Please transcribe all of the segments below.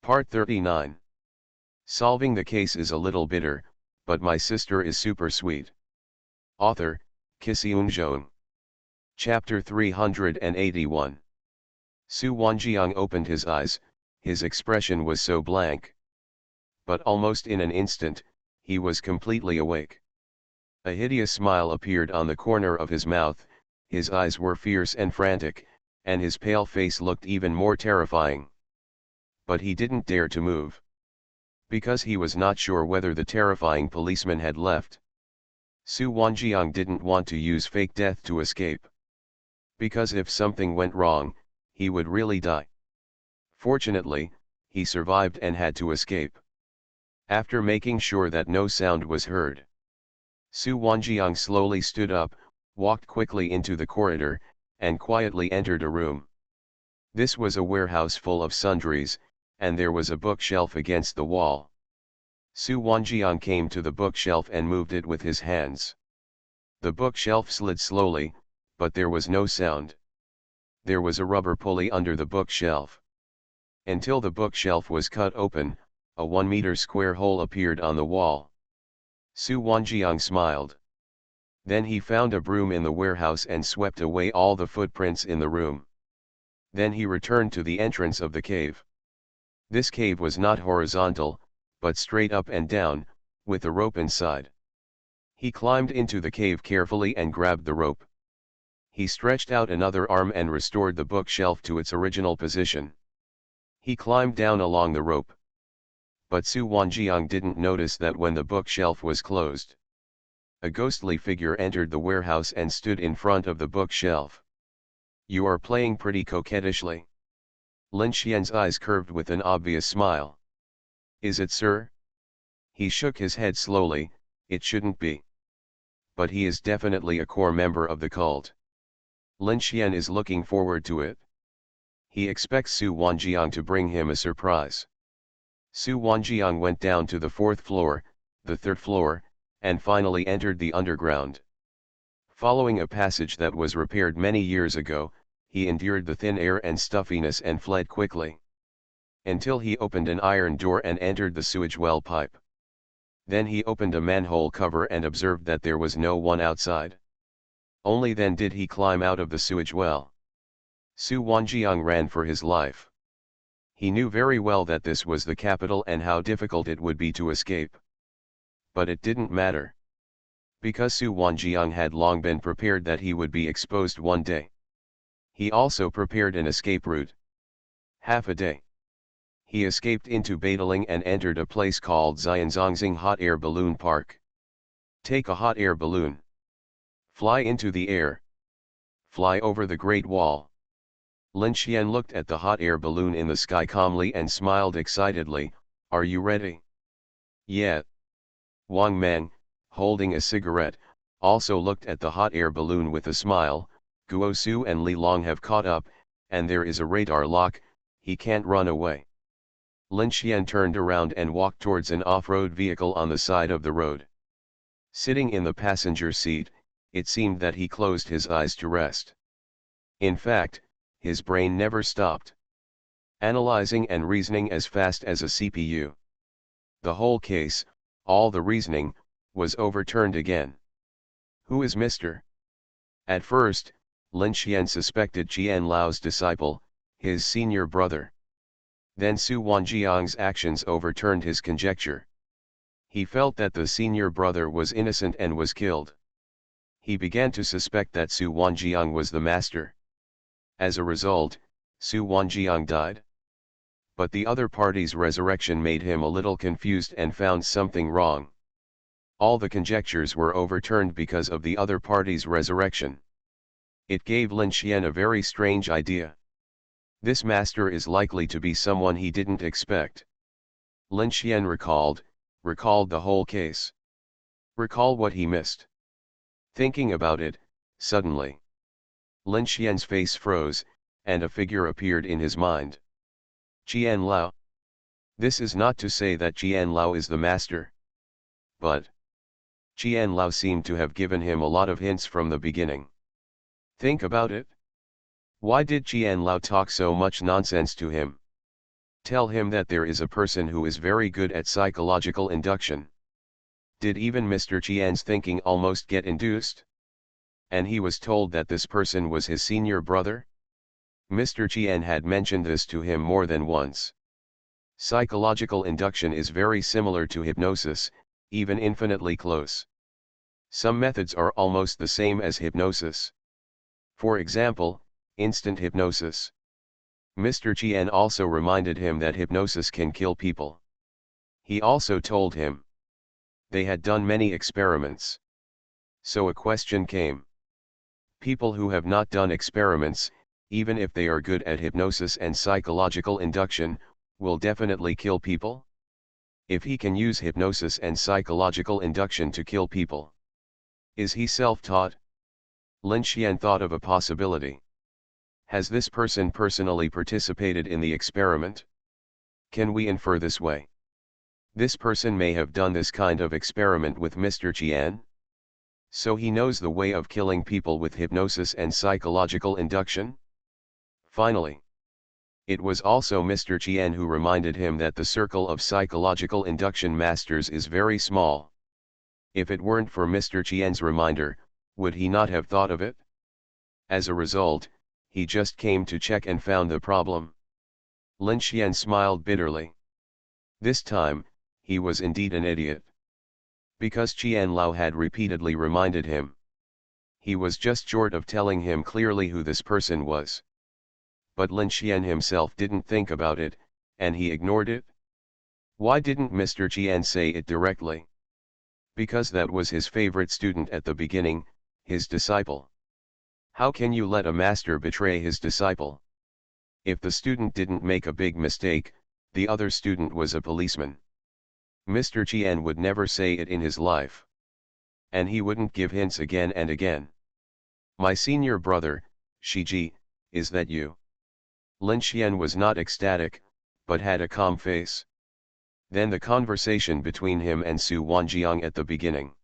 Part 39. Solving the case is a little bitter, but my sister is super sweet. Author, Kisiung Zhong. Chapter 381. Su Wanjiang opened his eyes, his expression was so blank. But almost in an instant, he was completely awake. A hideous smile appeared on the corner of his mouth, his eyes were fierce and frantic, and his pale face looked even more terrifying. But he didn't dare to move. Because he was not sure whether the terrifying policeman had left. Su Wanjiang didn't want to use fake death to escape. Because if something went wrong, he would really die. Fortunately, he survived and had to escape. After making sure that no sound was heard, Su Wanjiang slowly stood up, walked quickly into the corridor, and quietly entered a room. This was a warehouse full of sundries, and there was a bookshelf against the wall. Su Wanjiang came to the bookshelf and moved it with his hands. The bookshelf slid slowly, but there was no sound. There was a rubber pulley under the bookshelf. Until the bookshelf was cut open, a 1-meter square hole appeared on the wall. Su Wanjiang smiled. Then he found a broom in the warehouse and swept away all the footprints in the room. Then he returned to the entrance of the cave. This cave was not horizontal, but straight up and down, with a rope inside. He climbed into the cave carefully and grabbed the rope. He stretched out another arm and restored the bookshelf to its original position. He climbed down along the rope. But Su Wanjiang didn't notice that when the bookshelf was closed, a ghostly figure entered the warehouse and stood in front of the bookshelf. "You are playing pretty coquettishly." Lin Xian's eyes curved with an obvious smile. "Is it, sir?" He shook his head slowly. "It shouldn't be. But he is definitely a core member of the cult. Lin Xian is looking forward to it. He expects Su Wanjiang to bring him a surprise." Su Wanjiang went down to the 4th floor, the 3rd floor, and finally entered the underground. Following a passage that was repaired many years ago, he endured the thin air and stuffiness and fled quickly. Until he opened an iron door and entered the sewage well pipe. Then he opened a manhole cover and observed that there was no one outside. Only then did he climb out of the sewage well. Su Wanjiang ran for his life. He knew very well that this was the capital and how difficult it would be to escape. But it didn't matter. Because Su Wanjiang had long been prepared that he would be exposed one day. He also prepared an escape route. Half a day. He escaped into Badaling and entered a place called Xianzongxing Hot Air Balloon Park. Take a hot air balloon. Fly into the air. Fly over the Great Wall. Lin Xian looked at the hot air balloon in the sky calmly and smiled excitedly. "Are you ready?" "Yeah." Wang Mang, holding a cigarette, also looked at the hot air balloon with a smile. "Guo Su and Li Long have caught up, and there is a radar lock, he can't run away." Lin Xian turned around and walked towards an off-road vehicle on the side of the road. Sitting in the passenger seat, it seemed that he closed his eyes to rest. In fact, his brain never stopped. Analyzing and reasoning as fast as a CPU. The whole case, all the reasoning, was overturned again. Who is Mr.? At first, Lin Xian suspected Qian Lao's disciple, his senior brother. Then Su Wanjiang's actions overturned his conjecture. He felt that the senior brother was innocent and was killed. He began to suspect that Su Wanjiang was the master. As a result, Su Wanjiang died. But the other party's resurrection made him a little confused and found something wrong. All the conjectures were overturned because of the other party's resurrection. It gave Lin Xian a very strange idea. This master is likely to be someone he didn't expect. Lin Xian recalled the whole case. Recall what he missed. Thinking about it, suddenly, Lin Xian's face froze, and a figure appeared in his mind. Qian Lao. This is not to say that Qian Lao is the master. But Qian Lao seemed to have given him a lot of hints from the beginning. Think about it. Why did Qian Lao talk so much nonsense to him? Tell him that there is a person who is very good at psychological induction. Did even Mr. Chien's thinking almost get induced? And he was told that this person was his senior brother? Mr. Chien had mentioned this to him more than once. Psychological induction is very similar to hypnosis, even infinitely close. Some methods are almost the same as hypnosis. For example, instant hypnosis. Mr. Chien also reminded him that hypnosis can kill people. He also told him they had done many experiments. So a question came. People who have not done experiments, even if they are good at hypnosis and psychological induction, will definitely kill people? If he can use hypnosis and psychological induction to kill people, is he self-taught? Lin Xian thought of a possibility. Has this person personally participated in the experiment? Can we infer this way? This person may have done this kind of experiment with Mr. Chien. So he knows the way of killing people with hypnosis and psychological induction? Finally, it was also Mr. Chien who reminded him that the circle of psychological induction masters is very small. If it weren't for Mr. Chien's reminder, would he not have thought of it? As a result, he just came to check and found the problem. Lin Xian smiled bitterly. This time, he was indeed an idiot. Because Qian Lao had repeatedly reminded him. He was just short of telling him clearly who this person was. But Lin Xian himself didn't think about it, and he ignored it. Why didn't Mr. Qian say it directly? Because that was his favorite student at the beginning, his disciple. How can you let a master betray his disciple? If the student didn't make a big mistake, the other student was a policeman. Mr. Qian would never say it in his life. And he wouldn't give hints again and again. My senior brother, Shiji, is that you? Lin Xian was not ecstatic, but had a calm face. Then the conversation between him and Su Wanjiang at the beginning.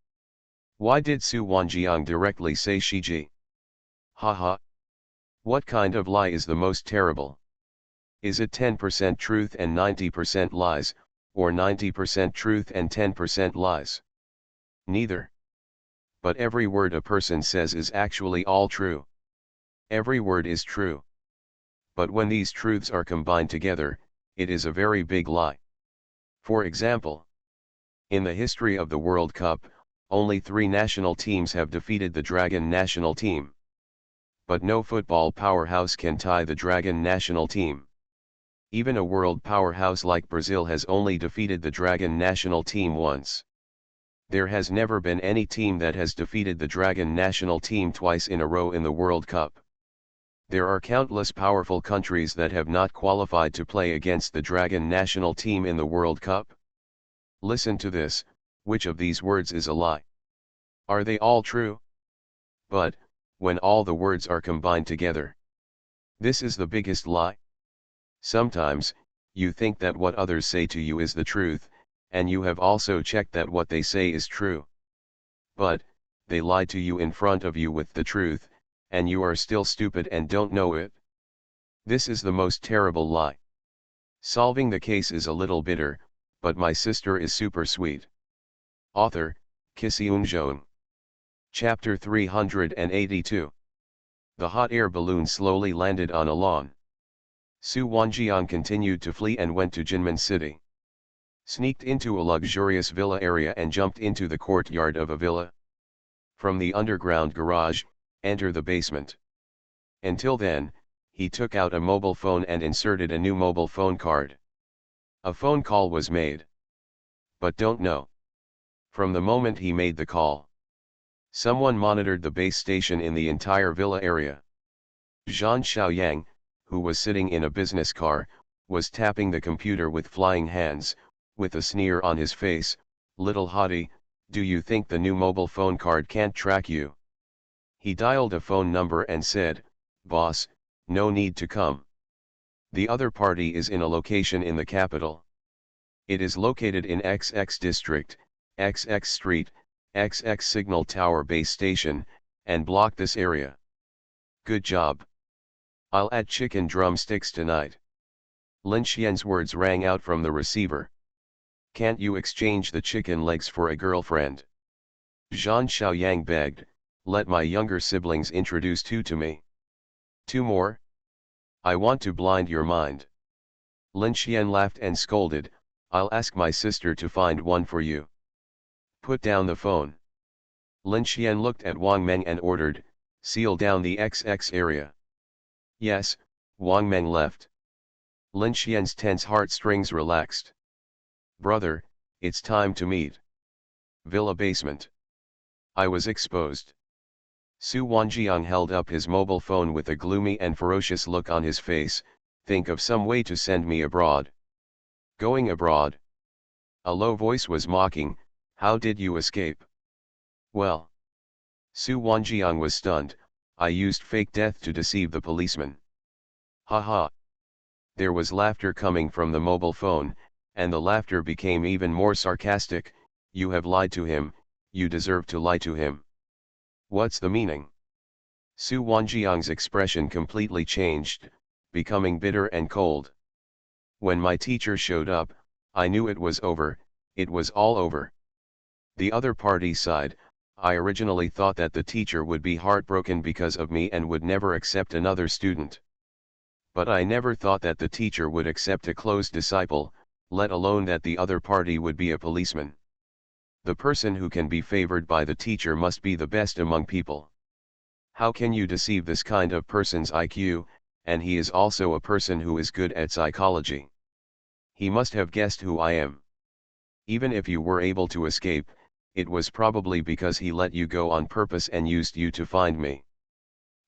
Why did Su Wanjiang directly say Shiji? Haha. What kind of lie is the most terrible? Is it 10% truth and 90% lies, or 90% truth and 10% lies? Neither. But every word a person says is actually all true. Every word is true. But when these truths are combined together, it is a very big lie. For example, in the history of the World Cup, only 3 national teams have defeated the Dragon national team. But no football powerhouse can tie the Dragon national team. Even a world powerhouse like Brazil has only defeated the Dragon national team once. There has never been any team that has defeated the Dragon national team twice in a row in the World Cup. There are countless powerful countries that have not qualified to play against the Dragon national team in the World Cup. Listen to this, which of these words is a lie? Are they all true? But, when all the words are combined together, this is the biggest lie. Sometimes, you think that what others say to you is the truth, and you have also checked that what they say is true. But, they lie to you in front of you with the truth, and you are still stupid and don't know it. This is the most terrible lie. Solving the case is a little bitter, but my sister is super sweet. Author, Kisiun Zhong. Chapter 382. The hot air balloon slowly landed on a lawn. Su Wanjiang continued to flee and went to Jinmen City. Sneaked into a luxurious villa area and jumped into the courtyard of a villa. From the underground garage, enter the basement. Until then, he took out a mobile phone and inserted a new mobile phone card. A phone call was made. But don't know. From the moment he made the call, someone monitored the base station in the entire villa area. Zhan Xiaoyang, who was sitting in a business car, was tapping the computer with flying hands, with a sneer on his face. Little hottie, do you think the new mobile phone card can't track you? He dialed a phone number and said, Boss, no need to come. The other party is in a location in the capital. It is located in XX district, XX street, XX signal tower base station, and block this area. Good job. I'll add chicken drumsticks tonight. Lin Xian's words rang out from the receiver. Can't you exchange the chicken legs for a girlfriend? Zhan Xiaoyang begged, let my younger siblings introduce two to me. Two more? I want to blind your mind. Lin Xian laughed and scolded, I'll ask my sister to find one for you. Put down the phone. Lin Xian looked at Wang Meng and ordered, seal down the XX area. Yes, Wang Meng left. Lin Xian's tense heartstrings relaxed. Brother, it's time to meet. Villa basement. I was exposed. Su Wanjiang held up his mobile phone with a gloomy and ferocious look on his face, think of some way to send me abroad. Going abroad? A low voice was mocking, how did you escape? Well. Su Wanjiang was stunned, I used fake death to deceive the policeman. Ha ha. There was laughter coming from the mobile phone, and the laughter became even more sarcastic, you have lied to him, you deserve to lie to him. What's the meaning? Su Wanjiang's expression completely changed, becoming bitter and cold. When my teacher showed up, I knew it was over, it was all over. The other party sighed, I originally thought that the teacher would be heartbroken because of me and would never accept another student. But I never thought that the teacher would accept a closed disciple, let alone that the other party would be a policeman. The person who can be favored by the teacher must be the best among people. How can you deceive this kind of person's IQ, and he is also a person who is good at psychology. He must have guessed who I am. Even if you were able to escape, it was probably because he let you go on purpose and used you to find me.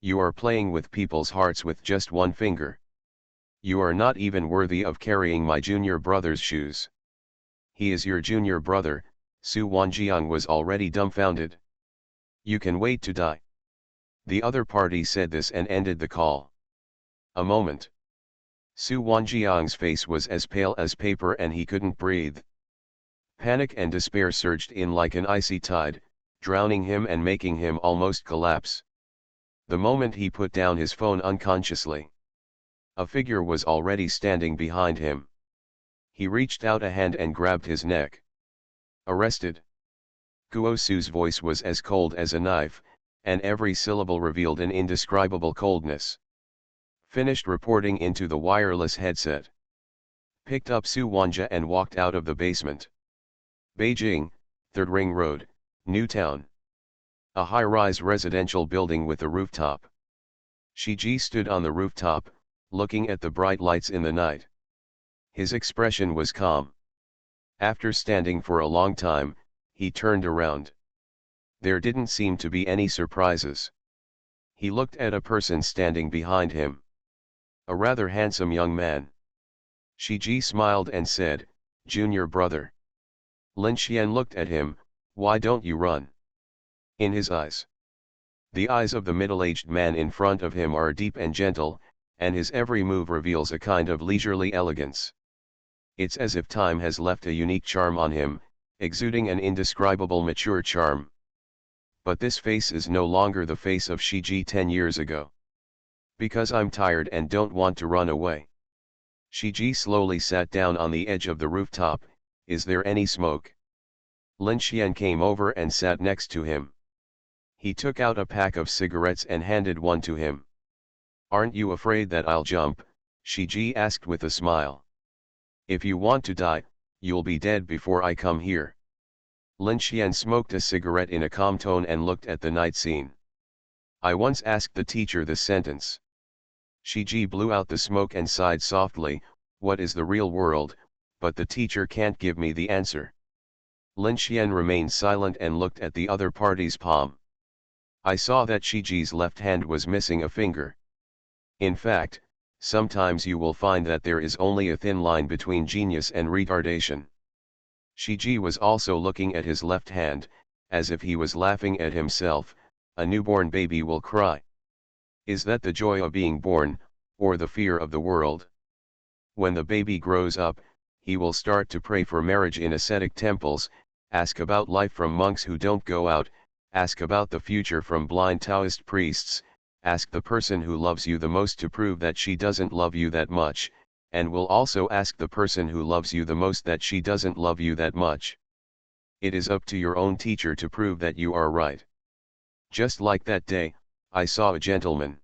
You are playing with people's hearts with just one finger. You are not even worthy of carrying my junior brother's shoes. He is your junior brother, Su Wanjiang was already dumbfounded. You can wait to die. The other party said this and ended the call. A moment. Su Wanjiang's face was as pale as paper and he couldn't breathe. Panic and despair surged in like an icy tide, drowning him and making him almost collapse. The moment he put down his phone unconsciously, a figure was already standing behind him. He reached out a hand and grabbed his neck. Arrested. Guo Su's voice was as cold as a knife, and every syllable revealed an indescribable coldness. Finished reporting into the wireless headset. Picked up Su Wanja and walked out of the basement. Beijing, 3rd Ring Road, Newtown. A high-rise residential building with a rooftop. Shiji stood on the rooftop, looking at the bright lights in the night. His expression was calm. After standing for a long time, he turned around. There didn't seem to be any surprises. He looked at a person standing behind him. A rather handsome young man. Shiji smiled and said, "Junior brother." Lin Xian looked at him, "Why don't you run?" In his eyes. The eyes of the middle-aged man in front of him are deep and gentle, and his every move reveals a kind of leisurely elegance. It's as if time has left a unique charm on him, exuding an indescribable mature charm. But this face is no longer the face of Shiji 10 years ago. Because I'm tired and don't want to run away. Shiji slowly sat down on the edge of the rooftop. Is there any smoke? Lin Xian came over and sat next to him. He took out a pack of cigarettes and handed one to him. Aren't you afraid that I'll jump? Shiji asked with a smile. If you want to die, you'll be dead before I come here. Lin Xian smoked a cigarette in a calm tone and looked at the night scene. I once asked the teacher this sentence. Shiji blew out the smoke and sighed softly, what is the real world, but the teacher can't give me the answer. Lin Xian remained silent and looked at the other party's palm. I saw that Shiji's left hand was missing a finger. In fact, sometimes you will find that there is only a thin line between genius and retardation. Shiji was also looking at his left hand, as if he was laughing at himself. A newborn baby will cry. Is that the joy of being born, or the fear of the world? When the baby grows up, he will start to pray for marriage in ascetic temples, ask about life from monks who don't go out, ask about the future from blind Taoist priests, ask the person who loves you the most to prove that she doesn't love you that much, and will also ask the person who loves you the most that she doesn't love you that much. It is up to your own teacher to prove that you are right. Just like that day, I saw a gentleman.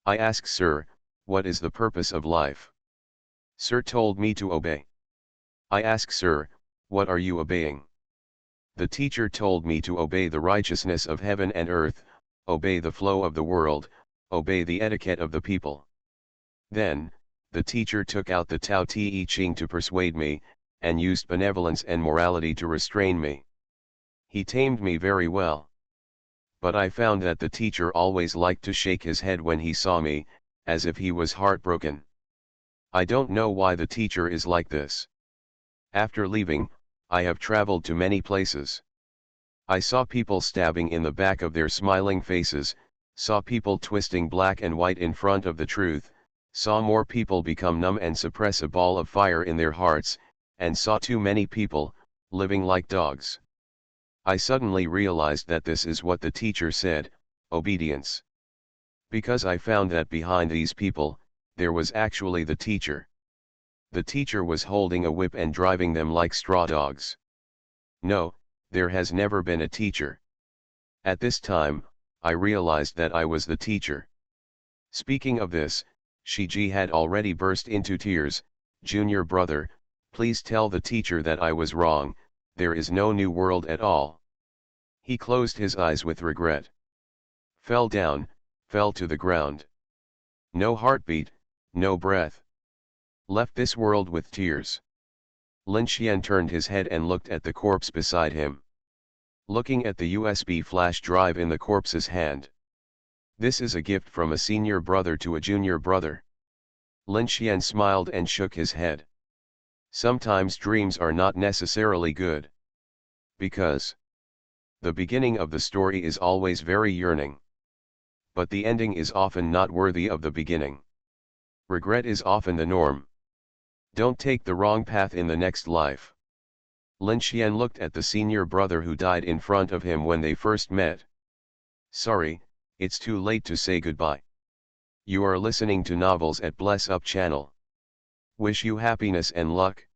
I asked, "Sir, what is the purpose of life?" Sir told me to obey. I asked, "Sir, what are you obeying?" The teacher told me to obey the righteousness of heaven and earth, obey the flow of the world, obey the etiquette of the people. Then, the teacher took out the Tao Te Ching to persuade me, and used benevolence and morality to restrain me. He tamed me very well. But I found that the teacher always liked to shake his head when he saw me, as if he was heartbroken. I don't know why the teacher is like this. After leaving, I have traveled to many places. I saw people stabbing in the back of their smiling faces, saw people twisting black and white in front of the truth, saw more people become numb and suppress a ball of fire in their hearts, and saw too many people, living like dogs. I suddenly realized that this is what the teacher said, obedience. Because I found that behind these people, there was actually the teacher. The teacher was holding a whip and driving them like straw dogs. No, there has never been a teacher. At this time, I realized that I was the teacher. Speaking of this, Shiji had already burst into tears. "Junior brother, please tell the teacher that I was wrong, there is no new world at all." He closed his eyes with regret. Fell down, fell to the ground. No heartbeat, no breath. Left this world with tears. Lin Xian turned his head and looked at the corpse beside him. Looking at the USB flash drive in the corpse's hand. "This is a gift from a senior brother to a junior brother." Lin Xian smiled and shook his head. Sometimes dreams are not necessarily good. Because the beginning of the story is always very yearning. But the ending is often not worthy of the beginning. Regret is often the norm. Don't take the wrong path in the next life. Lin Xian looked at the senior brother who died in front of him when they first met. "Sorry, it's too late to say goodbye." You are listening to Novels at Bless Up channel. Wish you happiness and luck.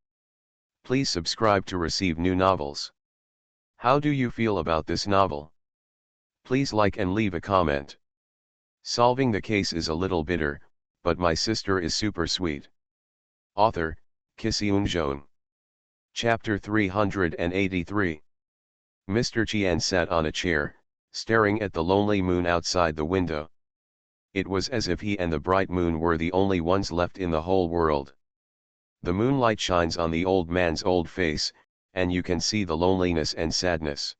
Please subscribe to receive new novels. How do you feel about this novel? Please like and leave a comment. Solving the case is a little bitter, but my sister is super sweet. Author, Kisiun. Chapter 383. Mr. Qian sat on a chair, staring at the lonely moon outside the window. It was as if he and the bright moon were the only ones left in the whole world. The moonlight shines on the old man's old face, and you can see the loneliness and sadness.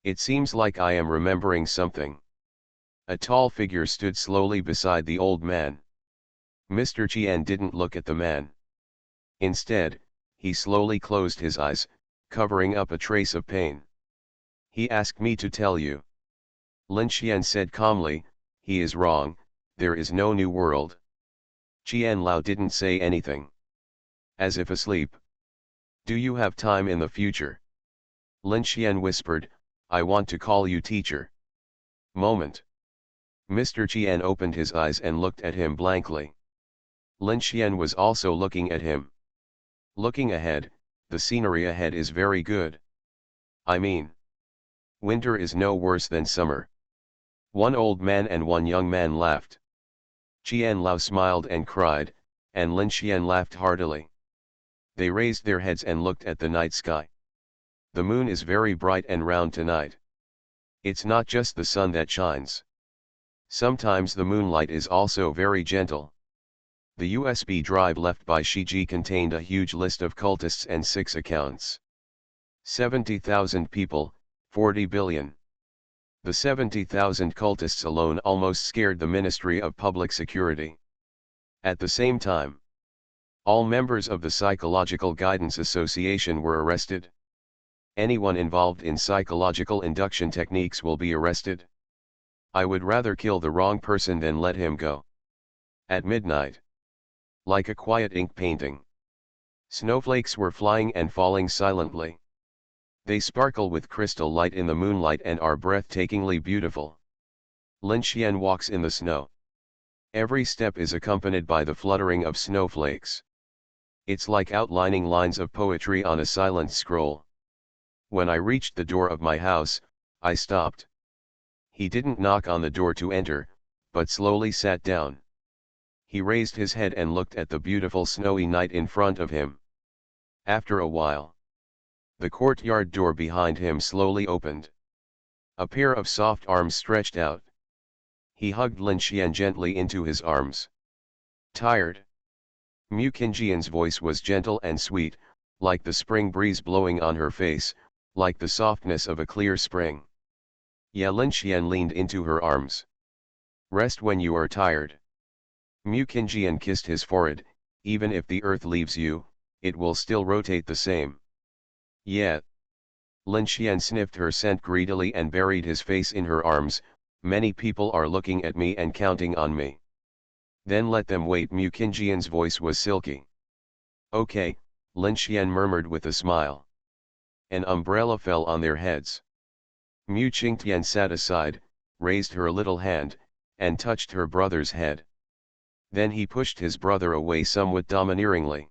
It seems like I am remembering something. A tall figure stood slowly beside the old man. Mr. Qian didn't look at the man. Instead, he slowly closed his eyes, covering up a trace of pain. "He asked me to tell you." Lin Xian said calmly, "He is wrong, there is no new world." Qian Lao didn't say anything. As if asleep. "Do you have time in the future?" Lin Xian whispered, "I want to call you teacher." Moment. Mr. Qian opened his eyes and looked at him blankly. Lin Xian was also looking at him. Looking ahead, the scenery ahead is very good. I mean, winter is no worse than summer. One old man and one young man laughed. Qian Lao smiled and cried, and Lin Xian laughed heartily. They raised their heads and looked at the night sky. The moon is very bright and round tonight. It's not just the sun that shines. Sometimes the moonlight is also very gentle. The USB drive left by Shiji contained a huge list of cultists and 6 accounts. 70,000 people, 40 billion. The 70,000 cultists alone almost scared the Ministry of Public Security. At the same time, all members of the Psychological Guidance Association were arrested. Anyone involved in psychological induction techniques will be arrested. I would rather kill the wrong person than let him go. At midnight. Like a quiet ink painting. Snowflakes were flying and falling silently. They sparkle with crystal light in the moonlight and are breathtakingly beautiful. Lin Xian walks in the snow. Every step is accompanied by the fluttering of snowflakes. It's like outlining lines of poetry on a silent scroll. When I reached the door of my house, I stopped. He didn't knock on the door to enter, but slowly sat down. He raised his head and looked at the beautiful snowy night in front of him. After a while, the courtyard door behind him slowly opened. A pair of soft arms stretched out. He hugged Lin Xian gently into his arms. Tired? Mu Qingjian's voice was gentle and sweet, like the spring breeze blowing on her face, like the softness of a clear spring. Yeah, Lin Xian leaned into her arms. Rest when you are tired. Mu Qingjian kissed his forehead. Even if the earth leaves you, it will still rotate the same. Yeah. Lin Xian sniffed her scent greedily and buried his face in her arms. Many people are looking at me and counting on me. Then let them wait. Mu Qingjian's voice was silky. Okay, Lin Xian murmured with a smile. An umbrella fell on their heads. Mu Qingtian sat aside, raised her little hand, and touched her brother's head. Then he pushed his brother away somewhat domineeringly.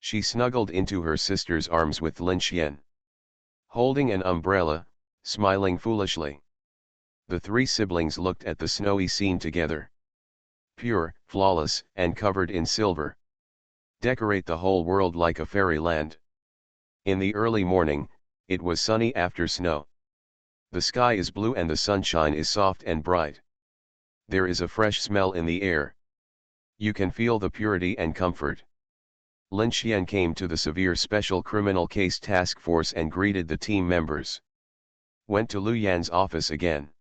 She snuggled into her sister's arms with Lin Xian, holding an umbrella, smiling foolishly. The three siblings looked at the snowy scene together. Pure, flawless, and covered in silver. Decorate the whole world like a fairyland. In the early morning, it was sunny after snow. The sky is blue and the sunshine is soft and bright. There is a fresh smell in the air. You can feel the purity and comfort. Lin Xian came to the Severe Special Criminal Case Task Force and greeted the team members. Went to Lu Yan's office again.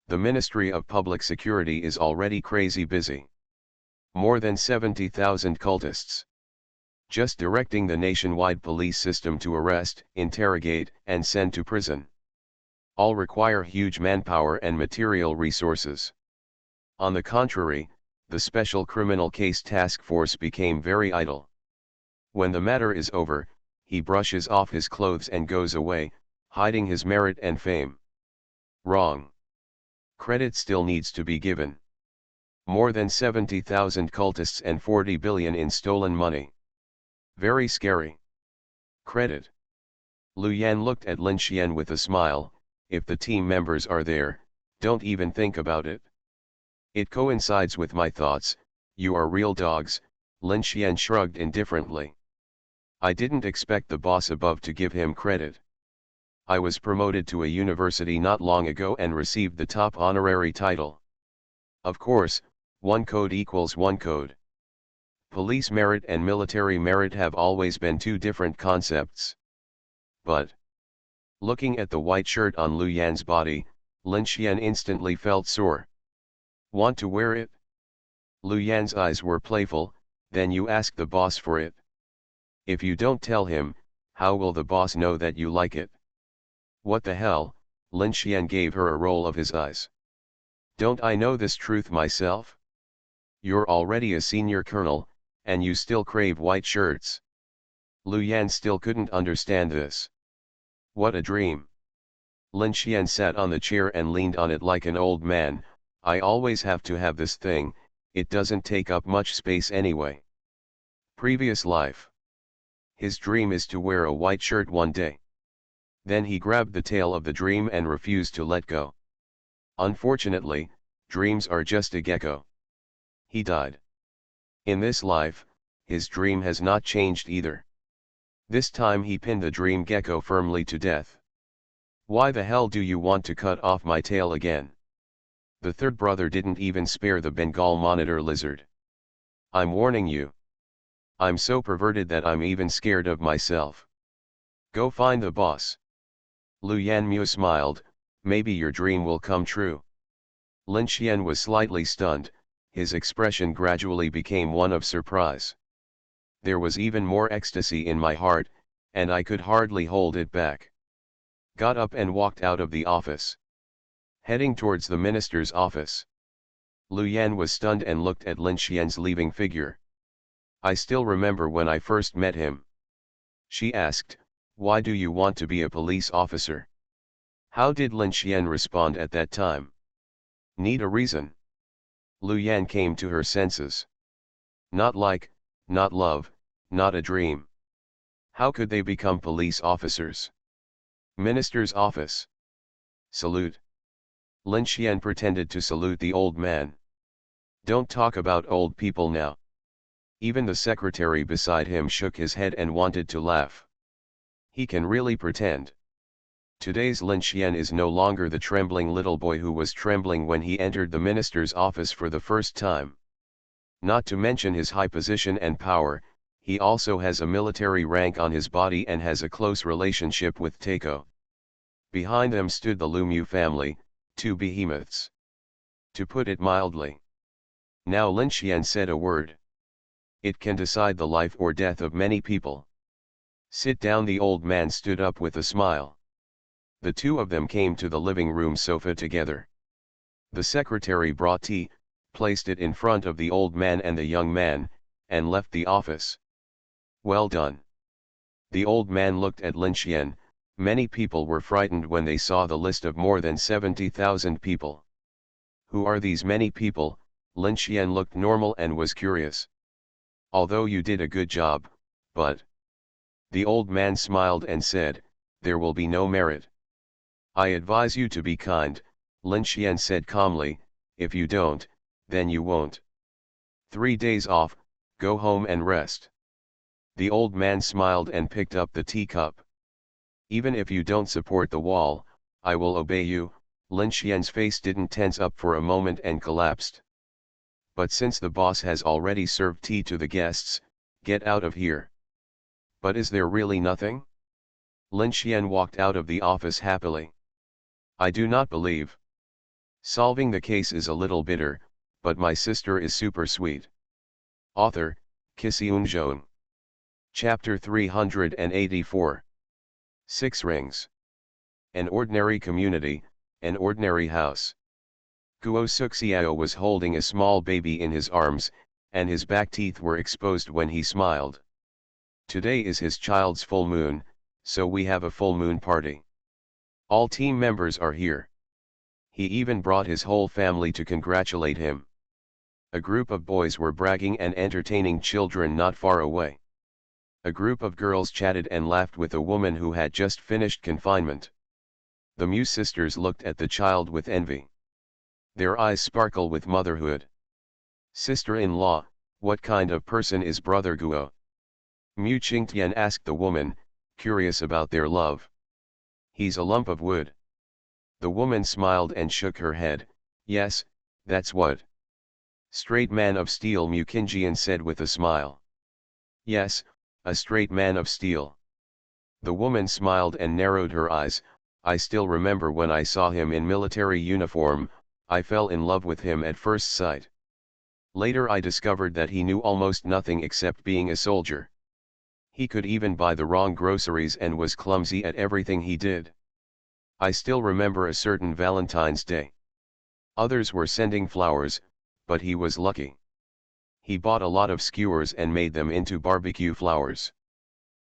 The Ministry of Public Security is already crazy busy. More than 70,000 cultists. Just directing the nationwide police system to arrest, interrogate, and send to prison. All require huge manpower and material resources. On the contrary, the Special Criminal Case Task Force became very idle. When the matter is over, he brushes off his clothes and goes away, hiding his merit and fame. Wrong. Credit still needs to be given. More than 70,000 cultists and 40 billion in stolen money. Very scary. Credit. Lu Yan looked at Lin Xian with a smile. If the team members are there, don't even think about it. It coincides with my thoughts. You are real dogs. Lin Xian shrugged indifferently. I didn't expect the boss above to give him credit. I was promoted to a university not long ago and received the top honorary title. Of course, one code equals one code. Police merit and military merit have always been two different concepts. But, looking at the white shirt on Lu Yan's body, Lin Xian instantly felt sore. Want to wear it? Lu Yan's eyes were playful. Then you ask the boss for it. If you don't tell him, how will the boss know that you like it? What the hell? Lin Xian gave her a roll of his eyes. Don't I know this truth myself? You're already a senior colonel, and you still crave white shirts. Lu Yan still couldn't understand this. What a dream. Lin Xian sat on the chair and leaned on it like an old man. I always have to have this thing, it doesn't take up much space anyway. Previous life. His dream is to wear a white shirt one day. Then he grabbed the tail of the dream and refused to let go. Unfortunately, dreams are just a gecko. He died. In this life, his dream has not changed either. This time he pinned the dream gecko firmly to death. Why the hell do you want to cut off my tail again? The third brother didn't even spare the Bengal monitor lizard. I'm warning you. I'm so perverted that I'm even scared of myself. Go find the boss. Lu Yanmu smiled. Maybe your dream will come true. Lin Xian was slightly stunned. His expression gradually became one of surprise. There was even more ecstasy in my heart, and I could hardly hold it back. Got up and walked out of the office. Heading towards the minister's office. Lu Yan was stunned and looked at Lin Xian's leaving figure. I still remember when I first met him. She asked, why do you want to be a police officer? How did Lin Xian respond at that time? Need a reason. Lu Yan came to her senses. Not like, not love, not a dream. How could they become police officers? Minister's office. Salute. Lin Xian pretended to salute the old man. Don't talk about old people now. Even the secretary beside him shook his head and wanted to laugh. He can really pretend. Today's Lin Xian is no longer the trembling little boy who was trembling when he entered the minister's office for the first time. Not to mention his high position and power, he also has a military rank on his body and has a close relationship with Taiko. Behind them stood the Lumu family, two behemoths. To put it mildly. Now Lin Xian said a word. It can decide the life or death of many people. Sit down. The old man stood up with a smile. The two of them came to the living room sofa together. The secretary brought tea, placed it in front of the old man and the young man, and left the office. Well done. The old man looked at Lin Xian. Many people were frightened when they saw the list of more than 70,000 people. Who are these many people? Lin Xian looked normal and was curious. Although you did a good job, but... The old man smiled and said, there will be no merit. I advise you to be kind, Lin Xian said calmly. If you don't, then you won't. 3 days off, go home and rest. The old man smiled and picked up the teacup. Even if you don't support the wall, I will obey you. Lin Xian's face didn't tense up for a moment and collapsed. But since the boss has already served tea to the guests, get out of here. But is there really nothing? Lin Xian walked out of the office happily. I do not believe. Solving the case is a little bitter, but my sister is super sweet. Author, Kisiun. Chapter 384. 6 Rings. An ordinary community, an ordinary house. Guo Suxiao was holding a small baby in his arms, and his back teeth were exposed when he smiled. Today is his child's full moon, so we have a full moon party. All team members are here. He even brought his whole family to congratulate him. A group of boys were bragging and entertaining children not far away. A group of girls chatted and laughed with a woman who had just finished confinement. The Mu sisters looked at the child with envy. Their eyes sparkle with motherhood. Sister-in-law, what kind of person is Brother Guo? Mu Qingtian asked the woman, curious about their love. He's a lump of wood. The woman smiled and shook her head. Yes, that's what. Straight man of steel, Mu Qingtian said with a smile. Yes, a straight man of steel. The woman smiled and narrowed her eyes. I still remember when I saw him in military uniform, I fell in love with him at first sight. Later I discovered that he knew almost nothing except being a soldier. He could even buy the wrong groceries and was clumsy at everything he did. I still remember a certain Valentine's Day. Others were sending flowers, but he was lucky. He bought a lot of skewers and made them into barbecue flowers.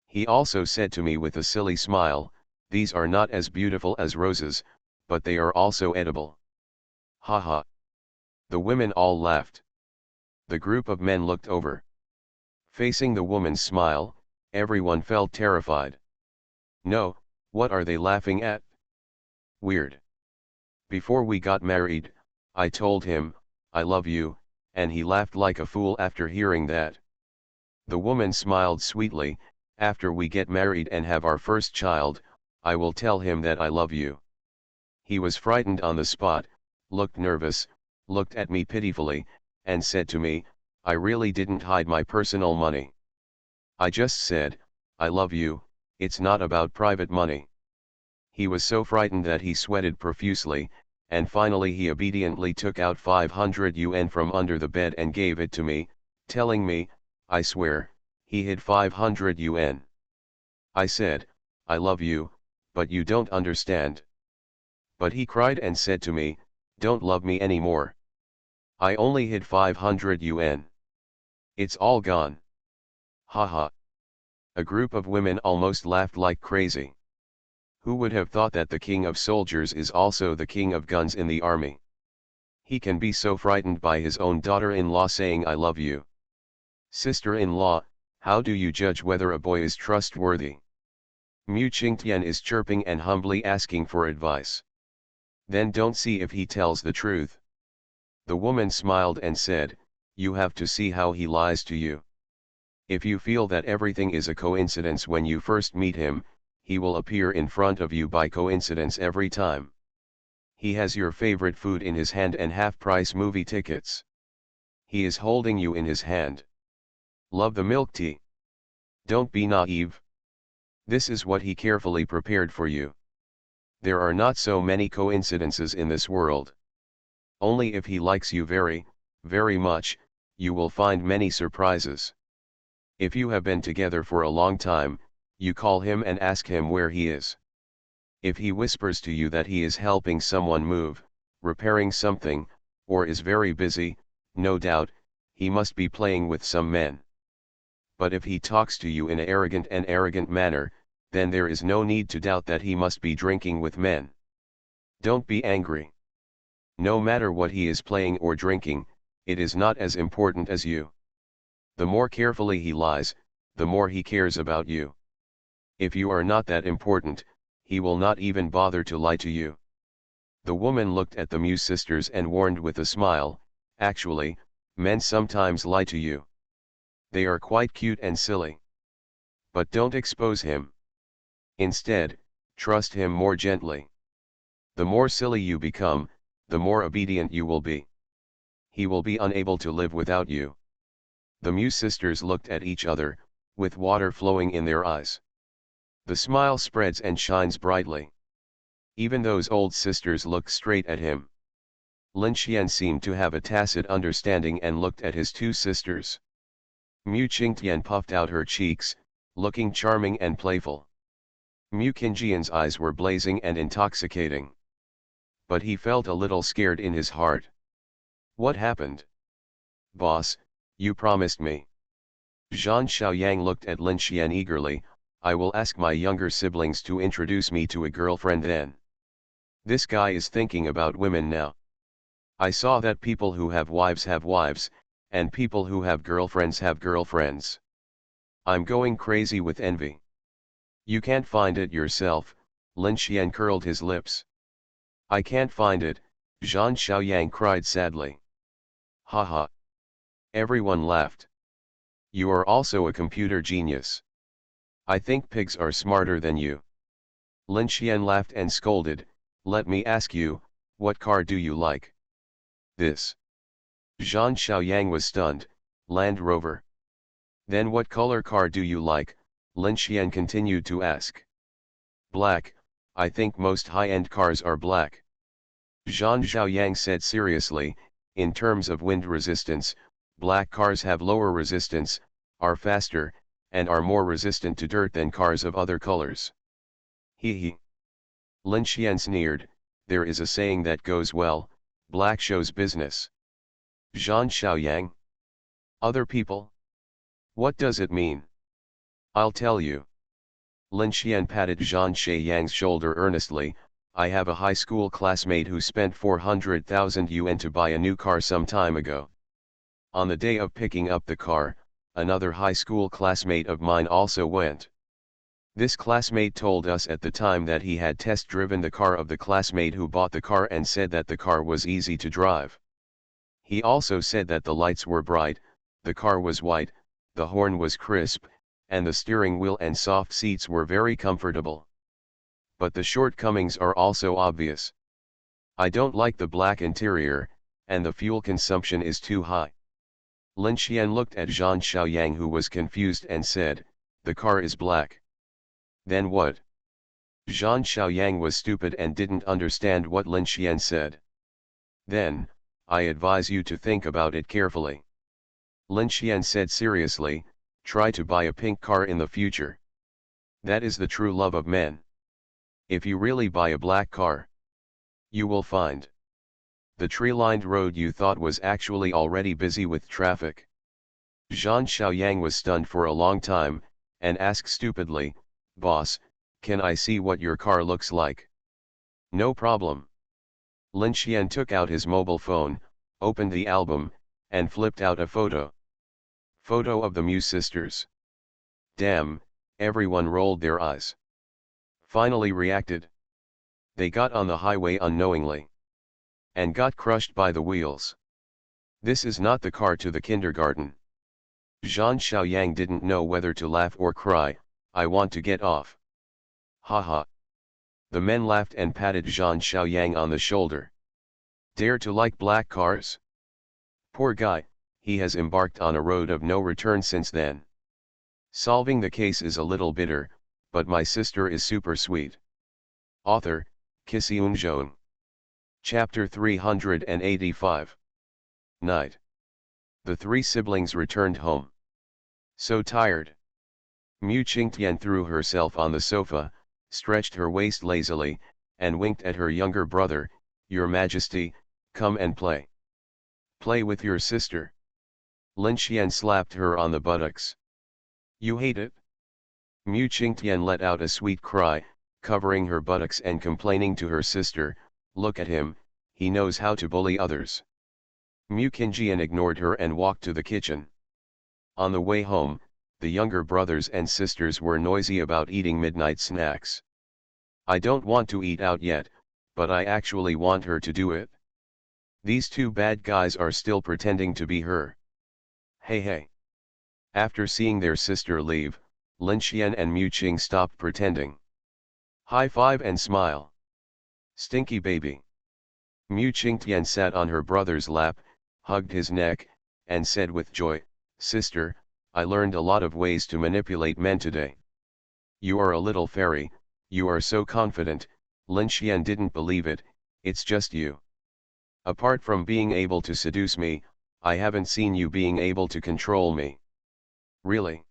He also said to me with a silly smile, these are not as beautiful as roses, but they are also edible. Ha ha. The women all laughed. The group of men looked over. Facing the woman's smile, everyone felt terrified. No, what are they laughing at? Weird. Before we got married, I told him, I love you, and he laughed like a fool after hearing that. The woman smiled sweetly, after we get married and have our first child, I will tell him that I love you. He was frightened on the spot, looked nervous, looked at me pitifully, and said to me, I really didn't hide my personal money. I just said, I love you, it's not about private money. He was so frightened that he sweated profusely, and finally he obediently took out 500 yuan from under the bed and gave it to me, telling me, I swear, he hid 500 yuan. I said, I love you, but you don't understand. But he cried and said to me, don't love me anymore. I only hid 500 yuan. It's all gone. Ha ha. A group of women almost laughed like crazy. Who would have thought that the king of soldiers is also the king of guns in the army? He can be so frightened by his own daughter-in-law saying I love you. Sister-in-law, how do you judge whether a boy is trustworthy? Mu Qingtian is chirping and humbly asking for advice. Then don't see if he tells the truth. The woman smiled and said, you have to see how he lies to you. If you feel that everything is a coincidence when you first meet him, he will appear in front of you by coincidence every time. He has your favorite food in his hand and half-price movie tickets. He is holding you in his hand. Love the milk tea. Don't be naive. This is what he carefully prepared for you. There are not so many coincidences in this world. Only if he likes you very, very much, you will find many surprises. If you have been together for a long time, you call him and ask him where he is. If he whispers to you that he is helping someone move, repairing something, or is very busy, no doubt, he must be playing with some men. But if he talks to you in an arrogant manner, then there is no need to doubt that he must be drinking with men. Don't be angry. No matter what he is playing or drinking, it is not as important as you. The more carefully he lies, the more he cares about you. If you are not that important, he will not even bother to lie to you. The woman looked at the Mu sisters and warned with a smile, actually, men sometimes lie to you. They are quite cute and silly. But don't expose him. Instead, trust him more gently. The more silly you become, the more obedient you will be. He will be unable to live without you. The Mu sisters looked at each other, with water flowing in their eyes. The smile spreads and shines brightly. Even those old sisters looked straight at him. Lin Xian seemed to have a tacit understanding and looked at his two sisters. Mu Qingtian puffed out her cheeks, looking charming and playful. Mu Qingjian's eyes were blazing and intoxicating. But he felt a little scared in his heart. What happened? Boss, you promised me. Zhan Xiaoyang looked at Lin Xian eagerly. I will ask my younger siblings to introduce me to a girlfriend then. This guy is thinking about women now. I saw that people who have wives, and people who have girlfriends. I'm going crazy with envy. You can't find it yourself, Lin Xian curled his lips. I can't find it, Zhan Xiaoyang cried sadly. Ha ha. Everyone laughed. You are also a computer genius. I think pigs are smarter than you. Lin Xian laughed and scolded, let me ask you, what car do you like? This. Zhan Xiaoyang was stunned, Land Rover. Then what color car do you like? Lin Xian continued to ask. Black, I think most high-end cars are black. Zhan Xiaoyang said seriously, in terms of wind resistance, black cars have lower resistance, are faster, and are more resistant to dirt than cars of other colors. Hee hee. Lin Xian sneered, there is a saying that goes well, black shows business. Zhan Xiaoyang? Other people? What does it mean? I'll tell you. Lin Xian patted Zhan Xiaoyang's shoulder earnestly, I have a high school classmate who spent 400,000 yuan to buy a new car some time ago. On the day of picking up the car, another high school classmate of mine also went. This classmate told us at the time that he had test-driven the car of the classmate who bought the car and said that the car was easy to drive. He also said that the lights were bright, the car was white, the horn was crisp, and the steering wheel and soft seats were very comfortable. But the shortcomings are also obvious. I don't like the black interior, and the fuel consumption is too high. Lin Xian looked at Zhan Xiaoyang who was confused and said, the car is black. Then what? Zhan Xiaoyang was stupid and didn't understand what Lin Xian said. Then, I advise you to think about it carefully. Lin Xian said seriously, try to buy a pink car in the future. That is the true love of men. If you really buy a black car, you will find the tree-lined road you thought was actually already busy with traffic. Zhan Xiaoyang was stunned for a long time, and asked stupidly, Boss, can I see what your car looks like? No problem. Lin Xian took out his mobile phone, opened the album, and flipped out a photo. Photo of the Mu sisters. Damn, everyone rolled their eyes. Finally reacted. They got on the highway unknowingly. And got crushed by the wheels. This is not the car to the kindergarten. Zhang Xiaoyang didn't know whether to laugh or cry. I want to get off. Haha. The men laughed and patted Zhang Xiaoyang on the shoulder. Dare to like black cars? Poor guy, he has embarked on a road of no return since then. Solving the case is a little bitter, but my sister is super sweet. Author, Kisiun Zhong. Chapter 385. Night. The three siblings returned home. So tired. Mu Qingtian threw herself on the sofa, stretched her waist lazily, and winked at her younger brother. Your Majesty, come and play. Play with your sister. Lin Xian slapped her on the buttocks. You hate it? Mu Qingtian let out a sweet cry, covering her buttocks and complaining to her sister, look at him, he knows how to bully others. Mu Qingjian ignored her and walked to the kitchen. On the way home, the younger brothers and sisters were noisy about eating midnight snacks. I don't want to eat out yet, but I actually want her to do it. These two bad guys are still pretending to be her. Hey hey. After seeing their sister leave, Lin Xian and Mu Qing stopped pretending. High five and smile. Stinky baby. Mu Qingtian sat on her brother's lap, hugged his neck, and said with joy, Sister, I learned a lot of ways to manipulate men today. You are a little fairy, you are so confident. Lin Xian didn't believe it, it's just you. Apart from being able to seduce me, I haven't seen you being able to control me. Really?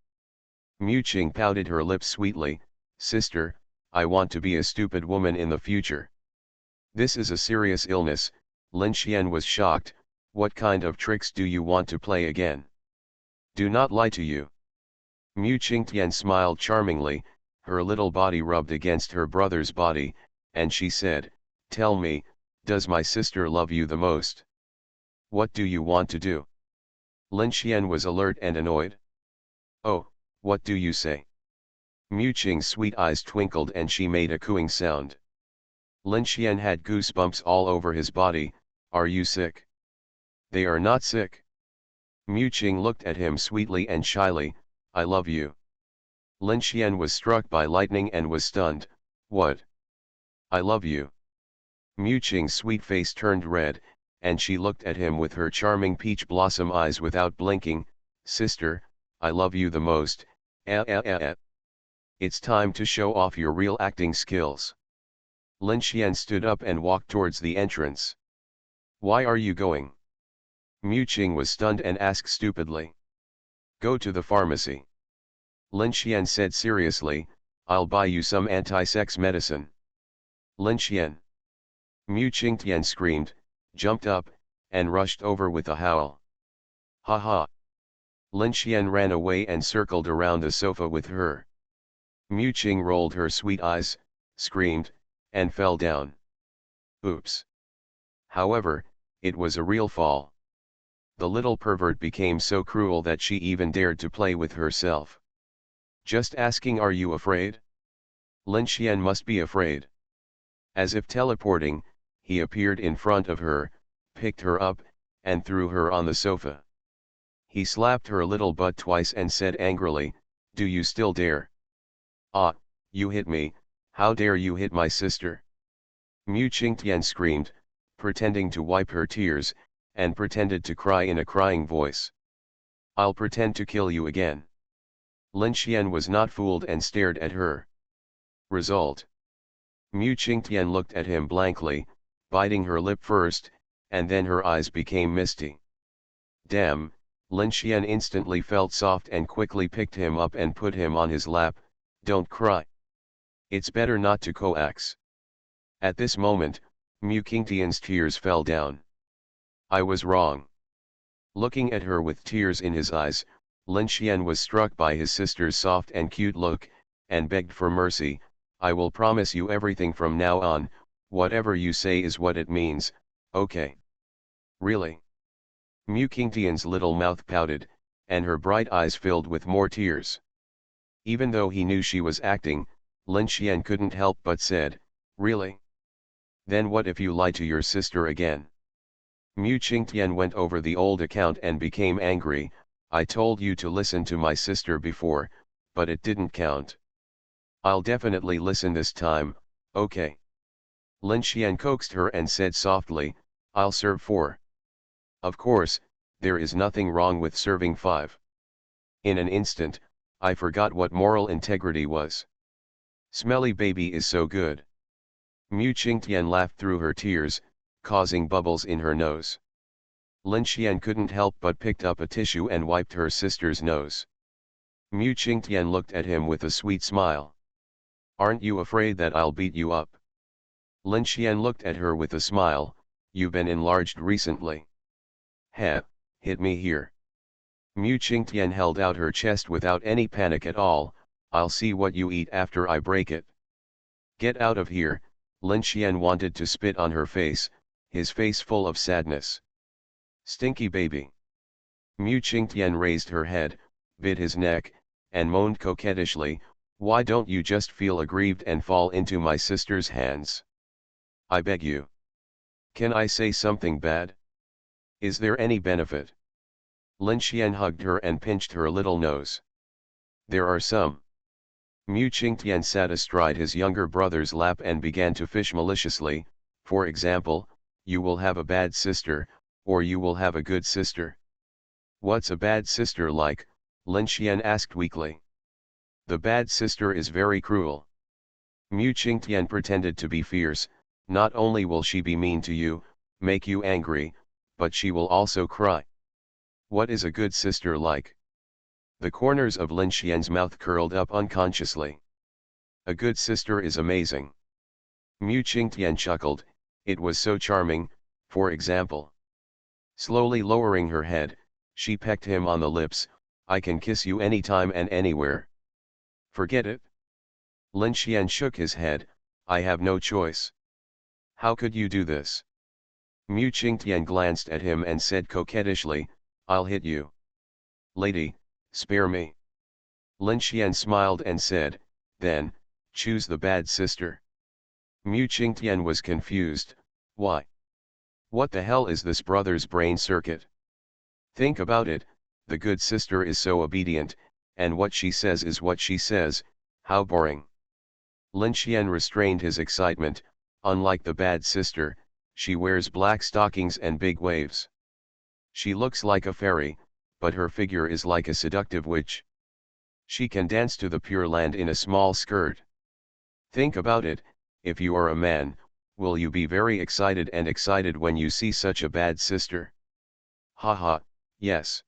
Mu Qing pouted her lips sweetly, Sister, I want to be a stupid woman in the future. This is a serious illness. Lin Xian was shocked. What kind of tricks do you want to play again? Do not lie to you. Mu Qingtian smiled charmingly, her little body rubbed against her brother's body, and she said, Tell me, does my sister love you the most? What do you want to do? Lin Xian was alert and annoyed. Oh, what do you say? Mu Qing's sweet eyes twinkled and she made a cooing sound. Lin Xian had goosebumps all over his body. Are you sick? They are not sick. Mu Qing looked at him sweetly and shyly, I love you. Lin Xian was struck by lightning and was stunned. What? I love you. Mu Qing's sweet face turned red, and she looked at him with her charming peach blossom eyes without blinking. Sister, I love you the most. It's time to show off your real acting skills. Lin Xian stood up and walked towards the entrance. Why are you going? Mu Qing was stunned and asked stupidly. Go to the pharmacy. Lin Xian said seriously, I'll buy you some anti-sex medicine. Lin Xian. Mu Qingtian screamed, jumped up, and rushed over with a howl. Ha ha. Lin Xian ran away and circled around the sofa with her. Mu Qing rolled her sweet eyes, screamed, and fell down. Oops. However, it was a real fall. The little pervert became so cruel that she even dared to play with herself. Just asking, are you afraid? Lin Xian must be afraid. As if teleporting, he appeared in front of her, picked her up, and threw her on the sofa. He slapped her little butt twice and said angrily, Do you still dare? Ah, you hit me, how dare you hit my sister? Mu Qingtian screamed, pretending to wipe her tears, and pretended to cry in a crying voice. I'll pretend to kill you again. Lin Xian was not fooled and stared at her. Result. Mu Qingtian looked at him blankly, biting her lip first, and then her eyes became misty. Damn, Lin Xian instantly felt soft and quickly picked him up and put him on his lap. Don't cry. It's better not to coax. At this moment, Mu Qingtian's tears fell down. I was wrong. Looking at her with tears in his eyes, Lin Xian was struck by his sister's soft and cute look, and begged for mercy. I will promise you everything from now on. Whatever you say is what it means, okay. Really? Mu Qingtian's little mouth pouted, and her bright eyes filled with more tears. Even though he knew she was acting, Lin Xian couldn't help but said, really? Then what if you lie to your sister again? Mu Qingtian went over the old account and became angry. I told you to listen to my sister before, but it didn't count. I'll definitely listen this time, okay. Lin Xian coaxed her and said softly, I'll serve 4. Of course, there is nothing wrong with serving 5. In an instant, I forgot what moral integrity was. Smelly baby is so good. Mu Qingtian laughed through her tears, causing bubbles in her nose. Lin Xian couldn't help but picked up a tissue and wiped her sister's nose. Mu Qingtian looked at him with a sweet smile. Aren't you afraid that I'll beat you up? Lin Xian looked at her with a smile. You've been enlarged recently. Heh, hit me here. Mu Qingtian held out her chest without any panic at all. I'll see what you eat after I break it. Get out of here. Lin Xian wanted to spit on her face, his face full of sadness. Stinky baby. Mu Qingtian raised her head, bit his neck, and moaned coquettishly, why don't you just feel aggrieved and fall into my sister's hands? I beg you. Can I say something bad? Is there any benefit? Lin Xian hugged her and pinched her little nose. There are some. Mu Qingtian sat astride his younger brother's lap and began to fish maliciously. For example, you will have a bad sister, or you will have a good sister. What's a bad sister like? Lin Xian asked weakly. The bad sister is very cruel. Mu Qingtian pretended to be fierce. Not only will she be mean to you, make you angry, but she will also cry. What is a good sister like? The corners of Lin Xian's mouth curled up unconsciously. A good sister is amazing. Mu Qingtian chuckled, it was so charming. For example. Slowly lowering her head, she pecked him on the lips. I can kiss you anytime and anywhere. Forget it. Lin Xian shook his head, I have no choice. How could you do this? Mu Qingtian glanced at him and said coquettishly, I'll hit you. Lady, spare me. Lin Xian smiled and said, then, choose the bad sister. Mu Qingtian was confused, why? What the hell is this brother's brain circuit? Think about it, the good sister is so obedient, and what she says is what she says, how boring. Lin Xian restrained his excitement, unlike the bad sister, she wears black stockings and big waves. She looks like a fairy, but her figure is like a seductive witch. She can dance to the Pure Land in a small skirt. Think about it, if you are a man, will you be very excited when you see such a bad sister? Haha, yes.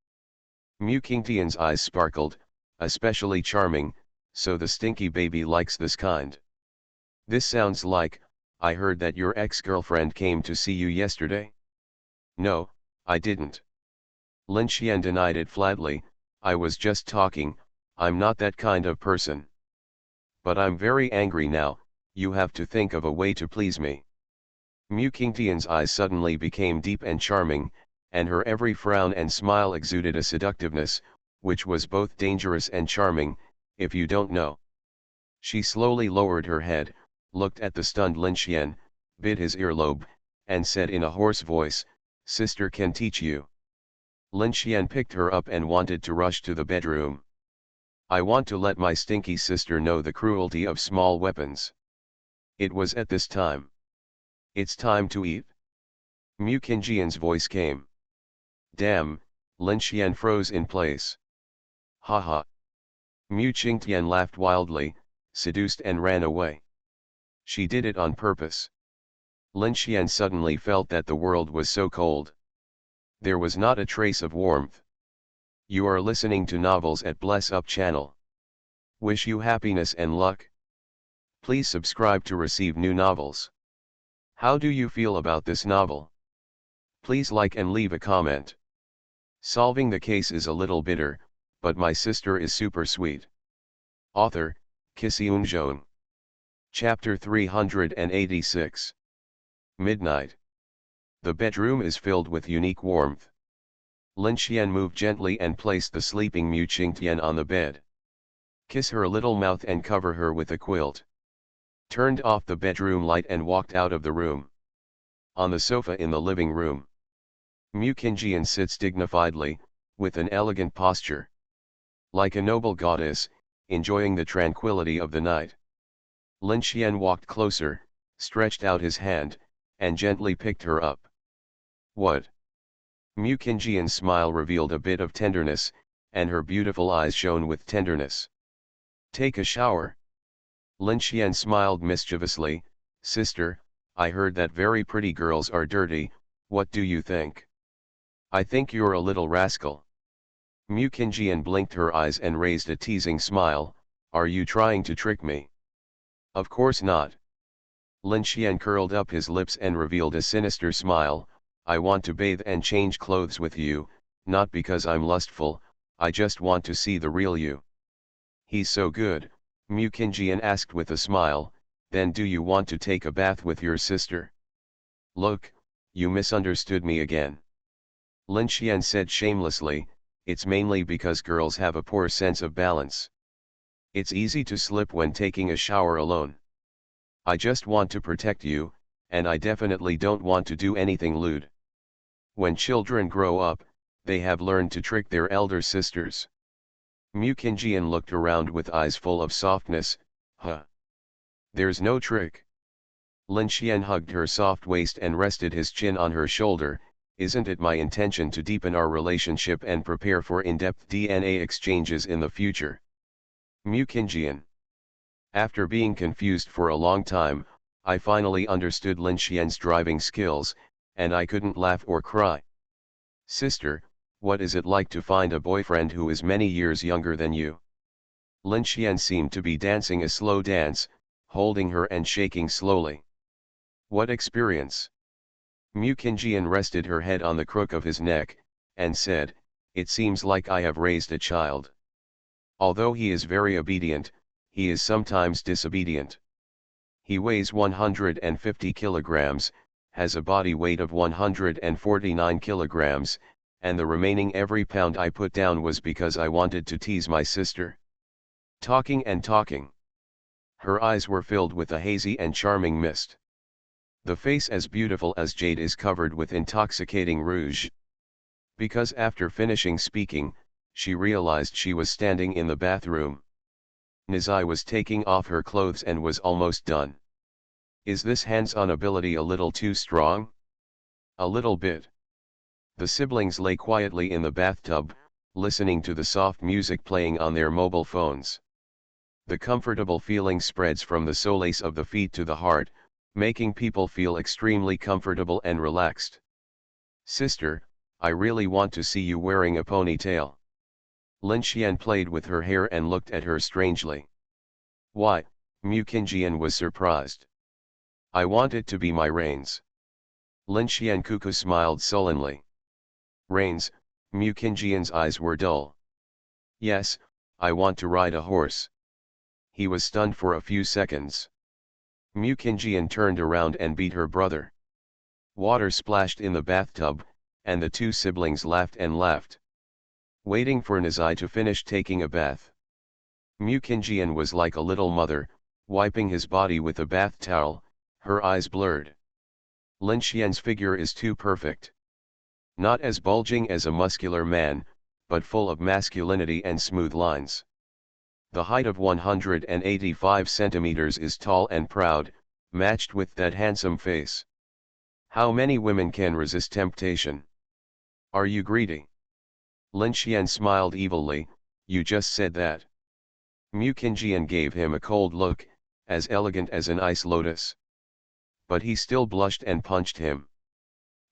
Mu Qingtian's eyes sparkled, especially charming, so the stinky baby likes this kind. This sounds like, I heard that your ex-girlfriend came to see you yesterday. No, I didn't. Lin Xian denied it flatly, I was just talking, I'm not that kind of person. But I'm very angry now, you have to think of a way to please me. Mu Qingtian's eyes suddenly became deep and charming, and her every frown and smile exuded a seductiveness, which was both dangerous and charming, if you don't know. She slowly lowered her head, looked at the stunned Lin Xian, bit his earlobe, and said in a hoarse voice, sister can teach you. Lin Xian picked her up and wanted to rush to the bedroom. I want to let my stinky sister know the cruelty of small weapons. It was at this time. It's time to eat. Mu Qingtian's voice came. Damn, Lin Xian froze in place. Haha. Mu Qingtian laughed wildly, seduced and ran away. She did it on purpose. Lin Xian suddenly felt that the world was so cold. There was not a trace of warmth. You are listening to novels at Bless Up channel. Wish you happiness and luck. Please subscribe to receive new novels. How do you feel about this novel? Please like and leave a comment. Solving the case is a little bitter, but my sister is super sweet. Author, Kisiun Zhong. Chapter 386. Midnight. The bedroom is filled with unique warmth. Lin Xian moved gently and placed the sleeping Mu Qingtian on the bed. Kiss her little mouth and cover her with a quilt. Turned off the bedroom light and walked out of the room. On the sofa in the living room, Mu Qingjian sits dignifiedly, with an elegant posture. Like a noble goddess, enjoying the tranquility of the night. Lin Xian walked closer, stretched out his hand, and gently picked her up. What? Mu Qingjian's smile revealed a bit of tenderness, and her beautiful eyes shone with tenderness. Take a shower. Lin Xian smiled mischievously. Sister, I heard that very pretty girls are dirty, what do you think? I think you're a little rascal. Mu Qingjian blinked her eyes and raised a teasing smile. Are you trying to trick me? Of course not. Lin Xian curled up his lips and revealed a sinister smile. I want to bathe and change clothes with you, not because I'm lustful, I just want to see the real you. He's so good, Mu Qingjian asked with a smile. Then do you want to take a bath with your sister? Look, you misunderstood me again. Lin Xian said shamelessly, it's mainly because girls have a poor sense of balance. It's easy to slip when taking a shower alone. I just want to protect you, and I definitely don't want to do anything lewd. When children grow up, they have learned to trick their elder sisters. Mu Qingjian looked around with eyes full of softness. Huh? There's no trick. Lin Xian hugged her soft waist and rested his chin on her shoulder. Isn't it my intention to deepen our relationship and prepare for in-depth DNA exchanges in the future? Mu Qingjian. After being confused for a long time, I finally understood Lin Xian's driving skills, and I couldn't laugh or cry. Sister, what is it like to find a boyfriend who is many years younger than you? Lin Xian seemed to be dancing a slow dance, holding her and shaking slowly. What experience? Mu Qingjian rested her head on the crook of his neck, and said, it seems like I have raised a child. Although he is very obedient, he is sometimes disobedient. He weighs 150 kilograms, has a body weight of 149 kilograms, and the remaining every pound I put down was because I wanted to tease my sister. Talking and talking. Her eyes were filled with a hazy and charming mist. The face as beautiful as jade is covered with intoxicating rouge. Because after finishing speaking, she realized she was standing in the bathroom. Nizai was taking off her clothes and was almost done. Is this hands-on ability a little too strong? A little bit. The siblings lay quietly in the bathtub, listening to the soft music playing on their mobile phones. The comfortable feeling spreads from the solace of the feet to the heart, making people feel extremely comfortable and relaxed. Sister, I really want to see you wearing a ponytail. Lin Xian played with her hair and looked at her strangely. Why? Mu Qingjian was surprised. I want it to be my reins. Lin Xian Cuckoo smiled sullenly. Reins? Mu Qingjian's eyes were dull. Yes, I want to ride a horse. He was stunned for a few seconds. Mu Qingjian turned around and beat her brother. Water splashed in the bathtub, and the two siblings laughed and laughed. Waiting for Nizai to finish taking a bath. Mu Qingjian was like a little mother, wiping his body with a bath towel, her eyes blurred. Lin Xian's figure is too perfect. Not as bulging as a muscular man, but full of masculinity and smooth lines. The height of 185 centimeters is tall and proud, matched with that handsome face. How many women can resist temptation? Are you greedy? Lin Xian smiled evilly, you just said that. Mu Qingjian gave him a cold look, as elegant as an ice lotus. But he still blushed and punched him.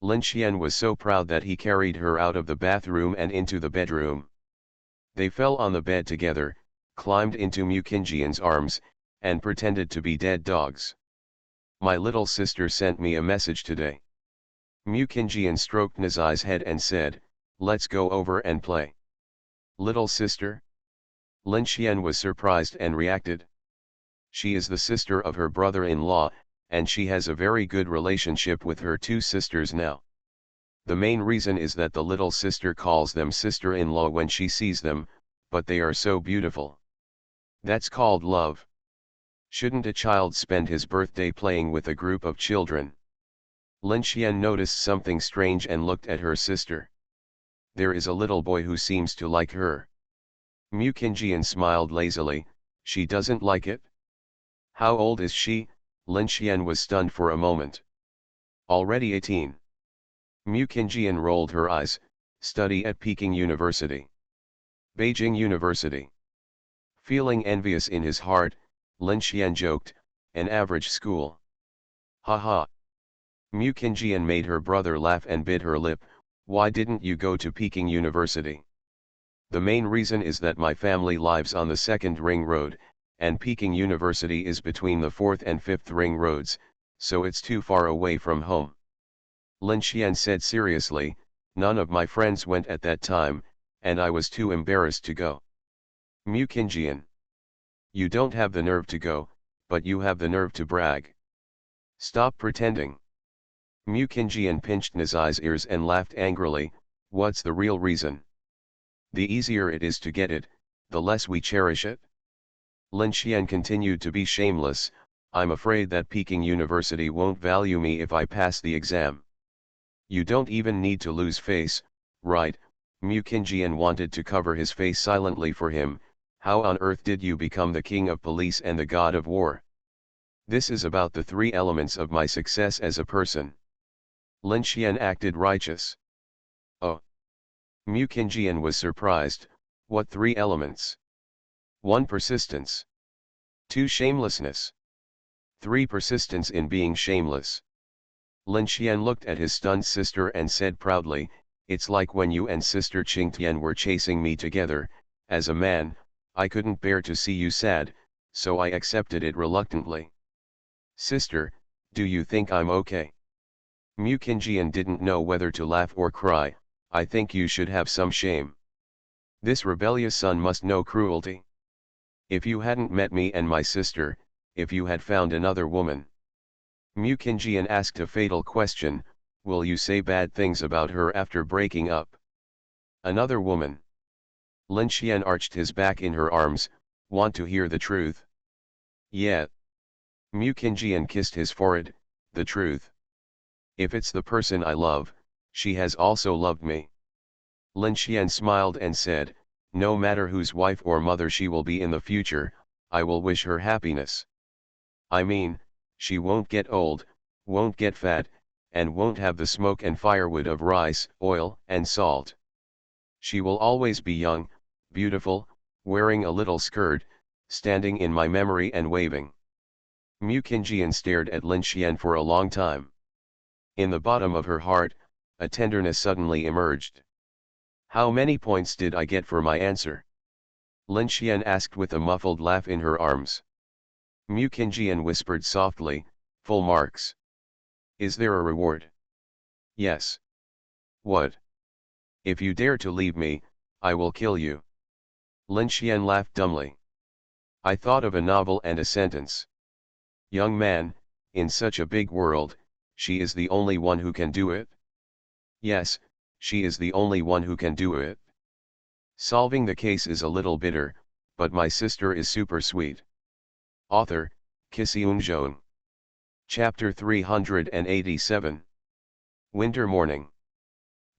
Lin Xian was so proud that he carried her out of the bathroom and into the bedroom. They fell on the bed together, climbed into Mu Qingjian's arms, and pretended to be dead dogs. My little sister sent me a message today. Mu Qingjian stroked Nizai's head and said, let's go over and play. Little sister? Lin Xian was surprised and reacted. She is the sister of her brother-in-law, and she has a very good relationship with her two sisters now. The main reason is that the little sister calls them sister-in-law when she sees them, but they are so beautiful. That's called love. Shouldn't a child spend his birthday playing with a group of children? Lin Xian noticed something strange and looked at her sister. There is a little boy who seems to like her. Mu Qingjian smiled lazily. She doesn't like it? How old is she? Lin Xian was stunned for a moment. Already 18. Mu Qingjian rolled her eyes. Study at Peking University. Beijing University. Feeling envious in his heart, Lin Xian joked, an average school. Ha ha. Mu Qingjian made her brother laugh and bit her lip. Why didn't you go to Peking University? The main reason is that my family lives on the 2nd Ring Road, and Peking University is between the 4th and 5th Ring Roads, so it's too far away from home. Lin Xian said seriously, none of my friends went at that time, and I was too embarrassed to go. Mu Qingjian. You don't have the nerve to go, but you have the nerve to brag. Stop pretending. Mu Qingjian pinched Nazai's ears and laughed angrily. What's the real reason? The easier it is to get it, the less we cherish it. Lin Xian continued to be shameless. I'm afraid that Peking University won't value me if I pass the exam. You don't even need to lose face, right? Mu Qingjian wanted to cover his face silently for him. How on earth did you become the king of police and the god of war? This is about the 3 elements of my success as a person. Lin Xian acted righteous. Oh. Mu Qingjian was surprised. What 3 elements? 1. Persistence. 2. Shamelessness. 3. Persistence in being shameless. Lin Xian looked at his stunned sister and said proudly, it's like when you and sister Qingtian were chasing me together. As a man, I couldn't bear to see you sad, so I accepted it reluctantly. Sister, do you think I'm okay? Mu Qingjian didn't know whether to laugh or cry. I think you should have some shame. This rebellious son must know cruelty. If you hadn't met me and my sister, if you had found another woman. Mu Qingjian asked a fatal question, will you say bad things about her after breaking up? Another woman. Lin Xian arched his back in her arms. Want to hear the truth? Yeah. Mu Qingjian kissed his forehead. The truth. If it's the person I love, she has also loved me. Lin Xian smiled and said, no matter whose wife or mother she will be in the future, I will wish her happiness. I mean, she won't get old, won't get fat, and won't have the smoke and firewood of rice, oil, and salt. She will always be young, beautiful, wearing a little skirt, standing in my memory and waving. Mu Qingjian stared at Lin Xian for a long time. In the bottom of her heart, a tenderness suddenly emerged. How many points did I get for my answer? Lin Xian asked with a muffled laugh in her arms. Mu Qingjian whispered softly, full marks. Is there a reward? Yes. What? If you dare to leave me, I will kill you. Lin Xian laughed dumbly. I thought of a novel and a sentence. Young man, in such a big world, she is the only one who can do it? Yes, she is the only one who can do it. Solving the case is a little bitter, but my sister is super sweet. Author, Kisiun Zhong. Chapter 387. Winter morning.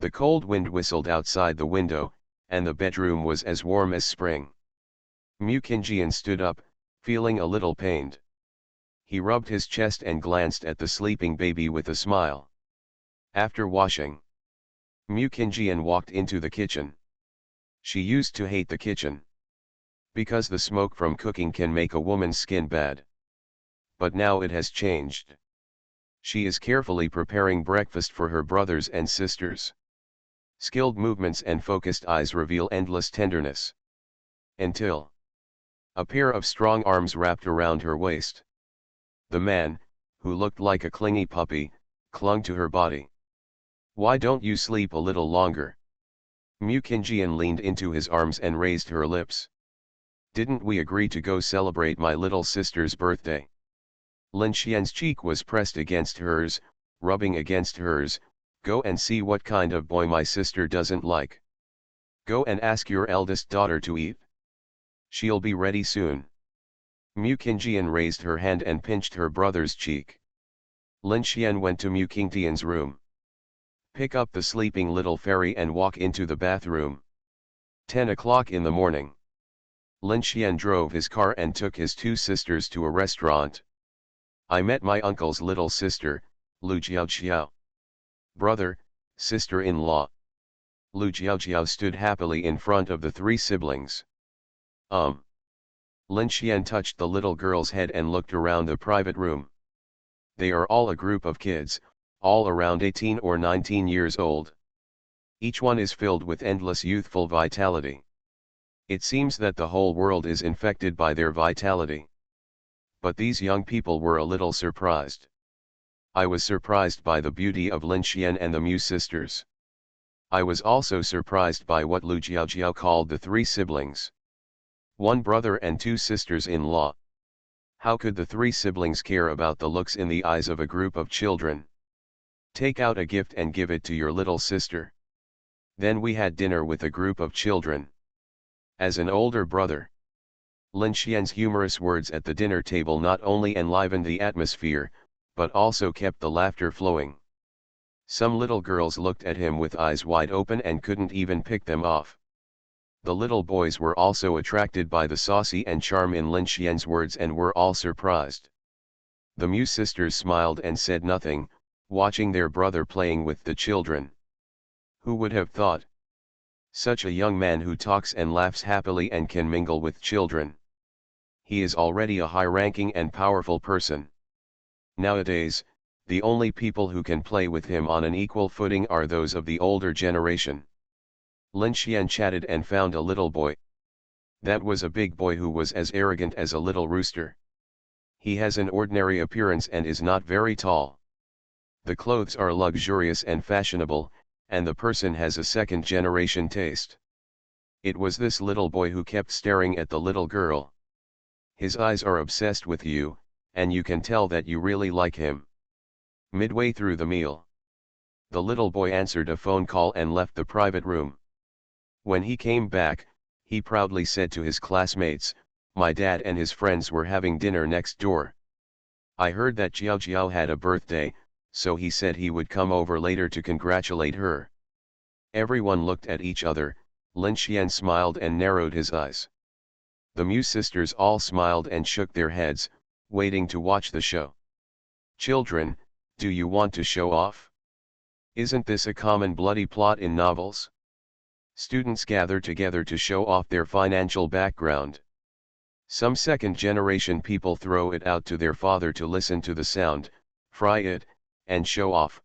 The cold wind whistled outside the window, and the bedroom was as warm as spring. Mu Qingjian stood up, feeling a little pained. He rubbed his chest and glanced at the sleeping baby with a smile. After washing, Mu Qingjian walked into the kitchen. She used to hate the kitchen, because the smoke from cooking can make a woman's skin bad. But now it has changed. She is carefully preparing breakfast for her brothers and sisters. Skilled movements and focused eyes reveal endless tenderness. Until a pair of strong arms wrapped around her waist. The man, who looked like a clingy puppy, clung to her body. Why don't you sleep a little longer? Mu Qingjian leaned into his arms and raised her lips. Didn't we agree to go celebrate my little sister's birthday? Lin Xian's cheek was pressed against hers, rubbing against hers. Go and see what kind of boy my sister doesn't like. Go and ask your eldest daughter to eat. She'll be ready soon. Mu Qingjian raised her hand and pinched her brother's cheek. Lin Xian went to Mu Qingtian's room. Pick up the sleeping little fairy and walk into the bathroom. 10 o'clock in the morning. Lin Xian drove his car and took his two sisters to a restaurant. I met my uncle's little sister, Lu Jiaojiao. Brother, sister-in-law. Lu Jiaojiao stood happily in front of the three siblings. Lin Xian touched the little girl's head and looked around the private room. They are all a group of kids, all around 18 or 19 years old. Each one is filled with endless youthful vitality. It seems that the whole world is infected by their vitality. But these young people were a little surprised. I was surprised by the beauty of Lin Xian and the Mu sisters. I was also surprised by what Lu Jiaojiao called the three siblings. One brother and two sisters-in-law. How could the three siblings care about the looks in the eyes of a group of children? Take out a gift and give it to your little sister. Then we had dinner with a group of children. As an older brother, Lin Xian's humorous words at the dinner table not only enlivened the atmosphere, but also kept the laughter flowing. Some little girls looked at him with eyes wide open and couldn't even pick them off. The little boys were also attracted by the saucy and charm in Lin Xian's words and were all surprised. The Mu sisters smiled and said nothing, watching their brother playing with the children. Who would have thought? Such a young man who talks and laughs happily and can mingle with children. He is already a high-ranking and powerful person. Nowadays, the only people who can play with him on an equal footing are those of the older generation. Lin Xian chatted and found a little boy. That was a big boy who was as arrogant as a little rooster. He has an ordinary appearance and is not very tall. The clothes are luxurious and fashionable, and the person has a second-generation taste. It was this little boy who kept staring at the little girl. His eyes are obsessed with you, and you can tell that you really like him. Midway through the meal, the little boy answered a phone call and left the private room. When he came back, he proudly said to his classmates, "My dad and his friends were having dinner next door. I heard that Jiao Jiao had a birthday, so he said he would come over later to congratulate her." Everyone looked at each other. Lin Xian smiled and narrowed his eyes. The Mu sisters all smiled and shook their heads, waiting to watch the show. Children, do you want to show off? Isn't this a common bloody plot in novels? Students gather together to show off their financial background. Some second-generation people throw it out to their father to listen to the sound, fry it, and show off.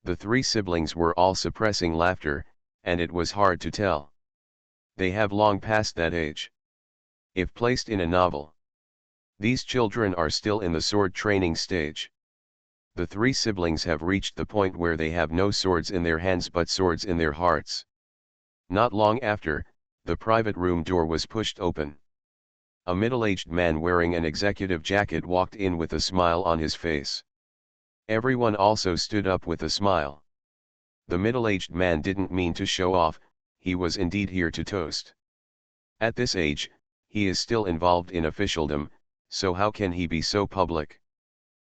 The three siblings were all suppressing laughter, and it was hard to tell. They have long passed that age. If placed in a novel, these children are still in the sword training stage. The three siblings have reached the point where they have no swords in their hands but swords in their hearts. Not long after, the private room door was pushed open. A middle-aged man wearing an executive jacket walked in with a smile on his face. Everyone also stood up with a smile. The middle-aged man didn't mean to show off, he was indeed here to toast. At this age, he is still involved in officialdom, so how can he be so public?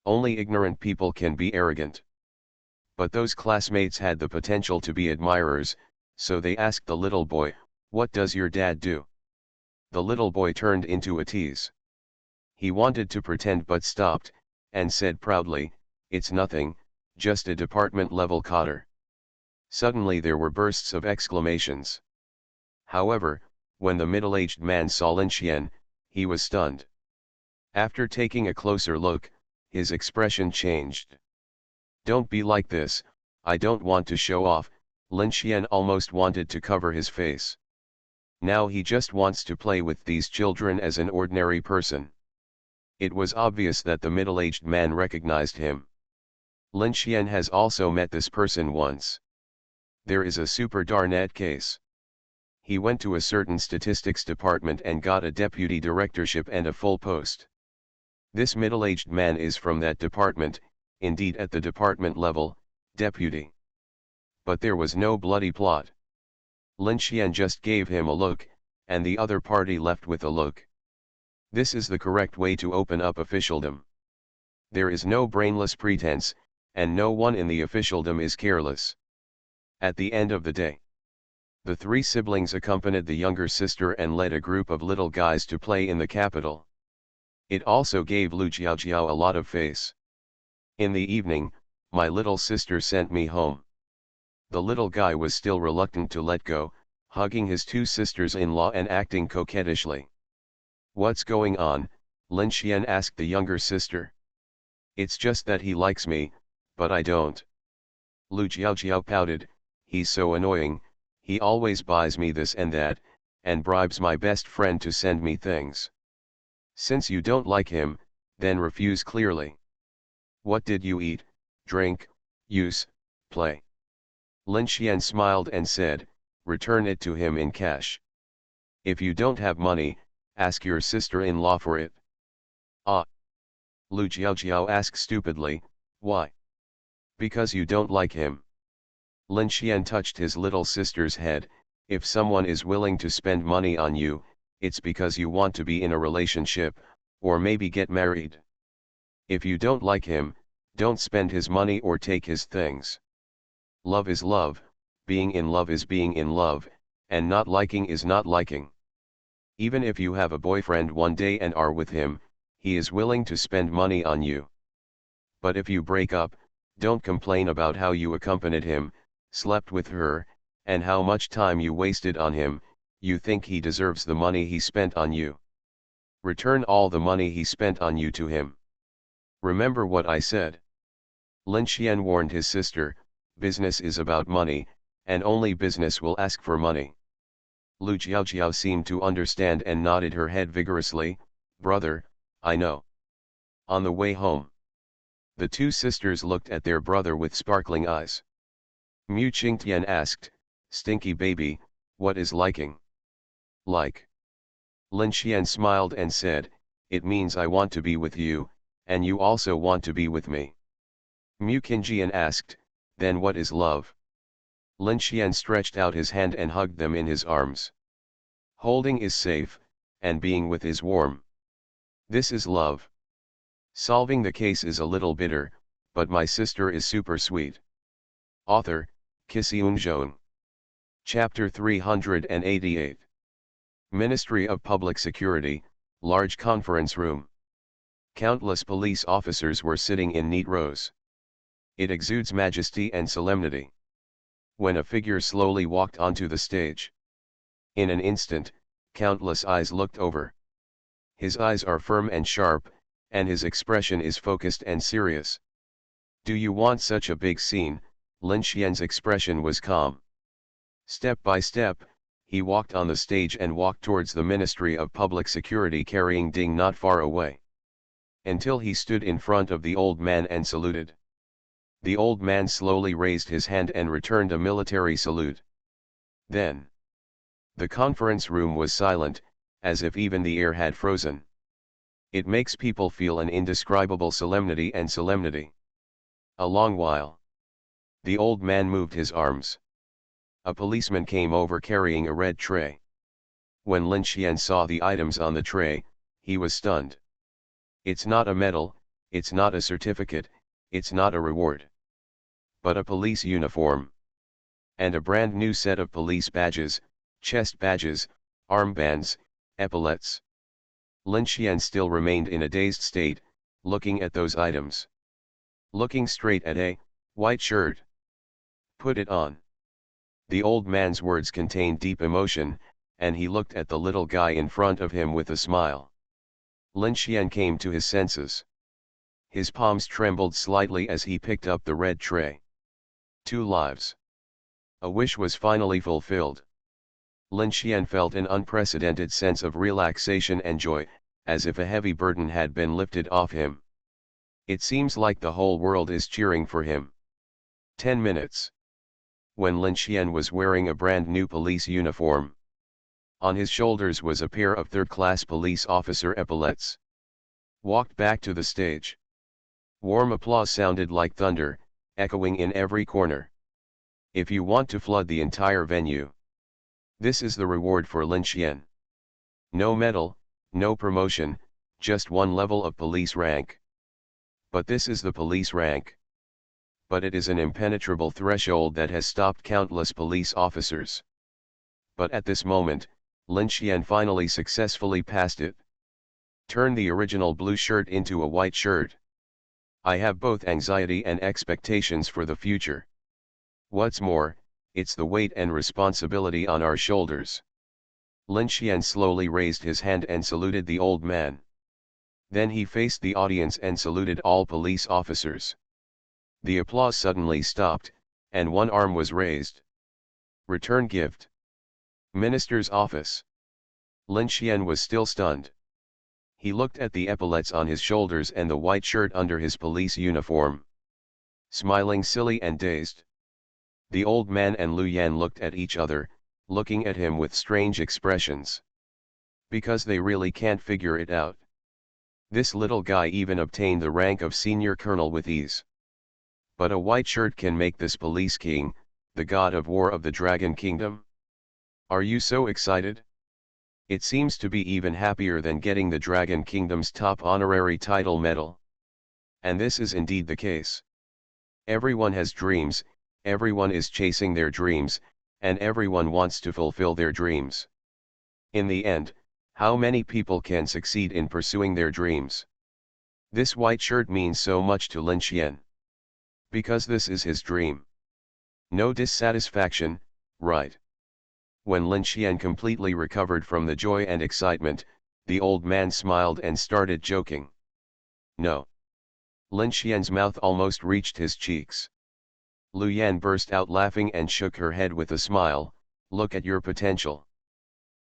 Only ignorant people can be arrogant. But those classmates had the potential to be admirers, so they asked the little boy, "What does your dad do?" The little boy turned into a tease. He wanted to pretend but stopped, and said proudly, "It's nothing, just a department-level cotter." Suddenly there were bursts of exclamations. However, when the middle-aged man saw Lin Xian, he was stunned. After taking a closer look, his expression changed. "Don't be like this, I don't want to show off." Lin Xian almost wanted to cover his face. Now he just wants to play with these children as an ordinary person. It was obvious that the middle-aged man recognized him. Lin Xian has also met this person once. There is a super darnet case. He went to a certain statistics department and got a deputy directorship and a full post. This middle-aged man is from that department, indeed at the department level, deputy. But there was no bloody plot. Lin Xian just gave him a look, and the other party left with a look. This is the correct way to open up officialdom. There is no brainless pretense, and no one in the officialdom is careless. At the end of the day, the three siblings accompanied the younger sister and led a group of little guys to play in the capital. It also gave Lu Jiaojiao a lot of face. In the evening, my little sister sent me home. The little guy was still reluctant to let go, hugging his two sisters-in-law and acting coquettishly. "What's going on?" Lin Xian asked the younger sister. "It's just that he likes me, but I don't." Lu Jiaojiao pouted. "He's so annoying, he always buys me this and that, and bribes my best friend to send me things. Since you don't like him, then refuse clearly. What did you eat, drink, use, play?" Lin Xian smiled and said, "Return it to him in cash. If you don't have money, ask your sister-in-law for it." "Ah." Lu Jiaojiao asked stupidly, "Why?" "Because you don't like him." Lin Xian touched his little sister's head. "If someone is willing to spend money on you, it's because you want to be in a relationship, or maybe get married. If you don't like him, don't spend his money or take his things. Love is love, being in love is being in love, and not liking is not liking. Even if you have a boyfriend one day and are with him, he is willing to spend money on you. But if you break up, don't complain about how you accompanied him, slept with her, and how much time you wasted on him. You think he deserves the money he spent on you. Return all the money he spent on you to him. Remember what I said." Lin Xian warned his sister, "Business is about money, and only business will ask for money." Lu Jiaojiao seemed to understand and nodded her head vigorously. "Brother, I know." On the way home, the two sisters looked at their brother with sparkling eyes. Mu Qingtian asked, "Stinky baby, what is liking?" "Like?" Lin Xian smiled and said, "It means I want to be with you, and you also want to be with me." Mu Qingjian asked, "Then what is love?" Lin Xian stretched out his hand and hugged them in his arms. Holding is safe, and being with is warm. This is love. Solving the case is a little bitter, but my sister is super sweet. Author, Qixiun Zhong. Chapter 388. Ministry of Public Security, large conference room. Countless police officers were sitting in neat rows. It exudes majesty and solemnity. When a figure slowly walked onto the stage, in an instant, countless eyes looked over. His eyes are firm and sharp, and his expression is focused and serious. "Do you want such a big scene?" Lin Xian's expression was calm. Step by step, he walked on the stage and walked towards the Ministry of Public Security carrying Ding not far away. Until he stood in front of the old man and saluted. The old man slowly raised his hand and returned a military salute. Then, the conference room was silent, as if even the air had frozen. It makes people feel an indescribable solemnity and solemnity. A long while. The old man moved his arms. A policeman came over carrying a red tray. When Lin Xian saw the items on the tray, he was stunned. It's not a medal, it's not a certificate, it's not a reward. But a police uniform. And a brand new set of police badges, chest badges, armbands, epaulets. Lin Xian still remained in a dazed state, looking at those items. Looking straight at a white shirt. "Put it on." The old man's words contained deep emotion, and he looked at the little guy in front of him with a smile. Lin Xian came to his senses. His palms trembled slightly as he picked up the red tray. 2 lives. A wish was finally fulfilled. Lin Xian felt an unprecedented sense of relaxation and joy, as if a heavy burden had been lifted off him. It seems like the whole world is cheering for him. 10 minutes. When Lin Xian was wearing a brand new police uniform. On his shoulders was a pair of third-class police officer epaulets. walked back to the stage. Warm applause sounded like thunder, echoing in every corner. If you want to flood the entire venue, this is the reward for Lin Xian. No medal, no promotion, just one level of police rank. But this is the police rank. But it is an impenetrable threshold that has stopped countless police officers. But at this moment, Lin Xian finally successfully passed it. Turn the original blue shirt into a white shirt. I have both anxiety and expectations for the future. What's more, it's the weight and responsibility on our shoulders. Lin Xian slowly raised his hand and saluted the old man. Then he faced the audience and saluted all police officers. The applause suddenly stopped, and one arm was raised. Return gift. Minister's office. Lin Xian was still stunned. He looked at the epaulets on his shoulders and the white shirt under his police uniform. Smiling silly and dazed. The old man and Lu Yan looked at each other, looking at him with strange expressions. Because they really can't figure it out. This little guy even obtained the rank of senior colonel with ease. But a white shirt can make this police king, the god of war of the Dragon Kingdom? Are you so excited? It seems to be even happier than getting the Dragon Kingdom's top honorary title medal. And this is indeed the case. Everyone has dreams, everyone is chasing their dreams, and everyone wants to fulfill their dreams. In the end, how many people can succeed in pursuing their dreams? This white shirt means so much to Lin Xian. Because this is his dream. No dissatisfaction, right? When Lin Xian completely recovered from the joy and excitement, the old man smiled and started joking. No. Lin Xian's mouth almost reached his cheeks. Lu Yan burst out laughing and shook her head with a smile. Look at your potential.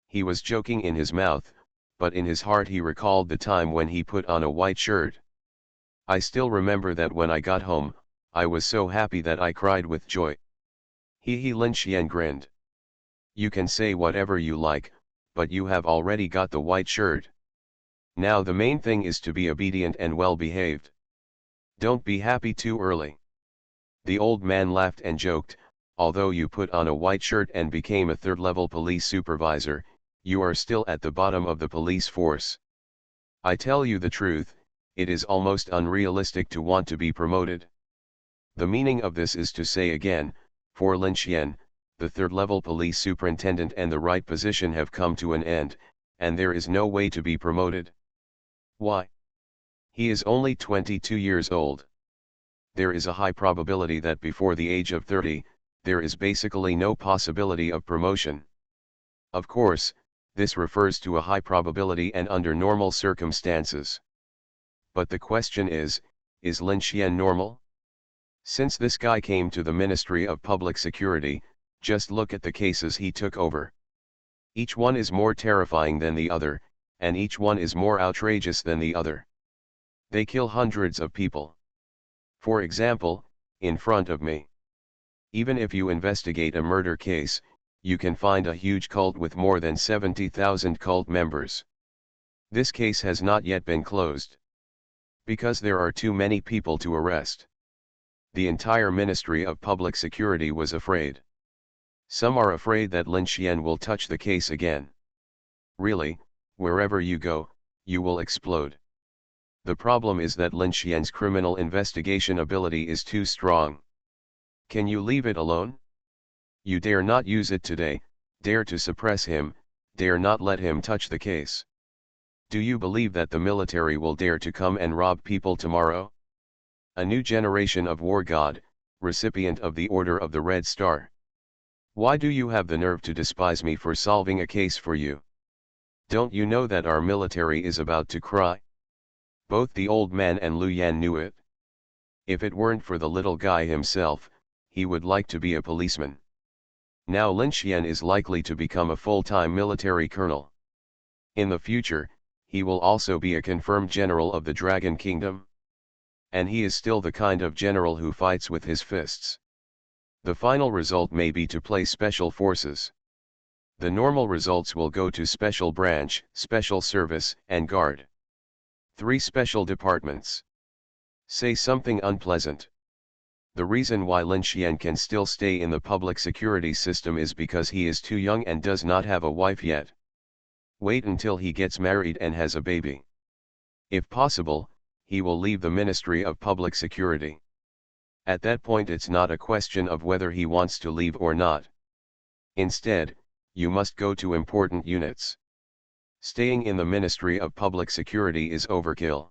He was joking in his mouth, but in his heart he recalled the time when he put on a white shirt. I still remember that when I got home, I was so happy that I cried with joy. Lin Xian grinned. You can say whatever you like, but you have already got the white shirt. Now the main thing is to be obedient and well behaved. Don't be happy too early. The old man laughed and joked, although you put on a white shirt and became a third-level police supervisor, you are still at the bottom of the police force. I tell you the truth, it is almost unrealistic to want to be promoted. The meaning of this is to say again, for Lin Xian, the third-level police superintendent and the right position have come to an end, and there is no way to be promoted. Why? He is only 22 years old. There is a high probability that before the age of 30, there is basically no possibility of promotion. Of course, this refers to a high probability and under normal circumstances. But the question is Lin Xian normal? Since this guy came to the Ministry of Public Security, just look at the cases he took over. Each one is more terrifying than the other, and each one is more outrageous than the other. They kill hundreds of people. For example, in front of me. Even if you investigate a murder case, you can find a huge cult with more than 70,000 cult members. This case has not yet been closed. Because there are too many people to arrest. The entire Ministry of Public Security was afraid. Some are afraid that Lin Xian will touch the case again. Really, wherever you go, you will explode. The problem is that Lin Xian's criminal investigation ability is too strong. Can you leave it alone? You dare not use it today, dare to suppress him, dare not let him touch the case. Do you believe that the military will dare to come and rob people tomorrow? A new generation of war god, recipient of the Order of the Red Star. Why do you have the nerve to despise me for solving a case for you? Don't you know that our military is about to cry? Both the old man and Lu Yan knew it. If it weren't for the little guy himself, he would like to be a policeman. Now Lin Xian is likely to become a full-time military colonel. In the future, he will also be a confirmed general of the Dragon Kingdom. And he is still the kind of general who fights with his fists. The final result may be to play special forces. The normal results will go to special branch, special service, and guard. 3 Special Departments. Say something unpleasant. The reason why Lin Xian can still stay in the public security system is because he is too young and does not have a wife yet. Wait until he gets married and has a baby. If possible, he will leave the Ministry of Public Security. At that point it's not a question of whether he wants to leave or not. Instead, you must go to important units. Staying in the Ministry of Public Security is overkill.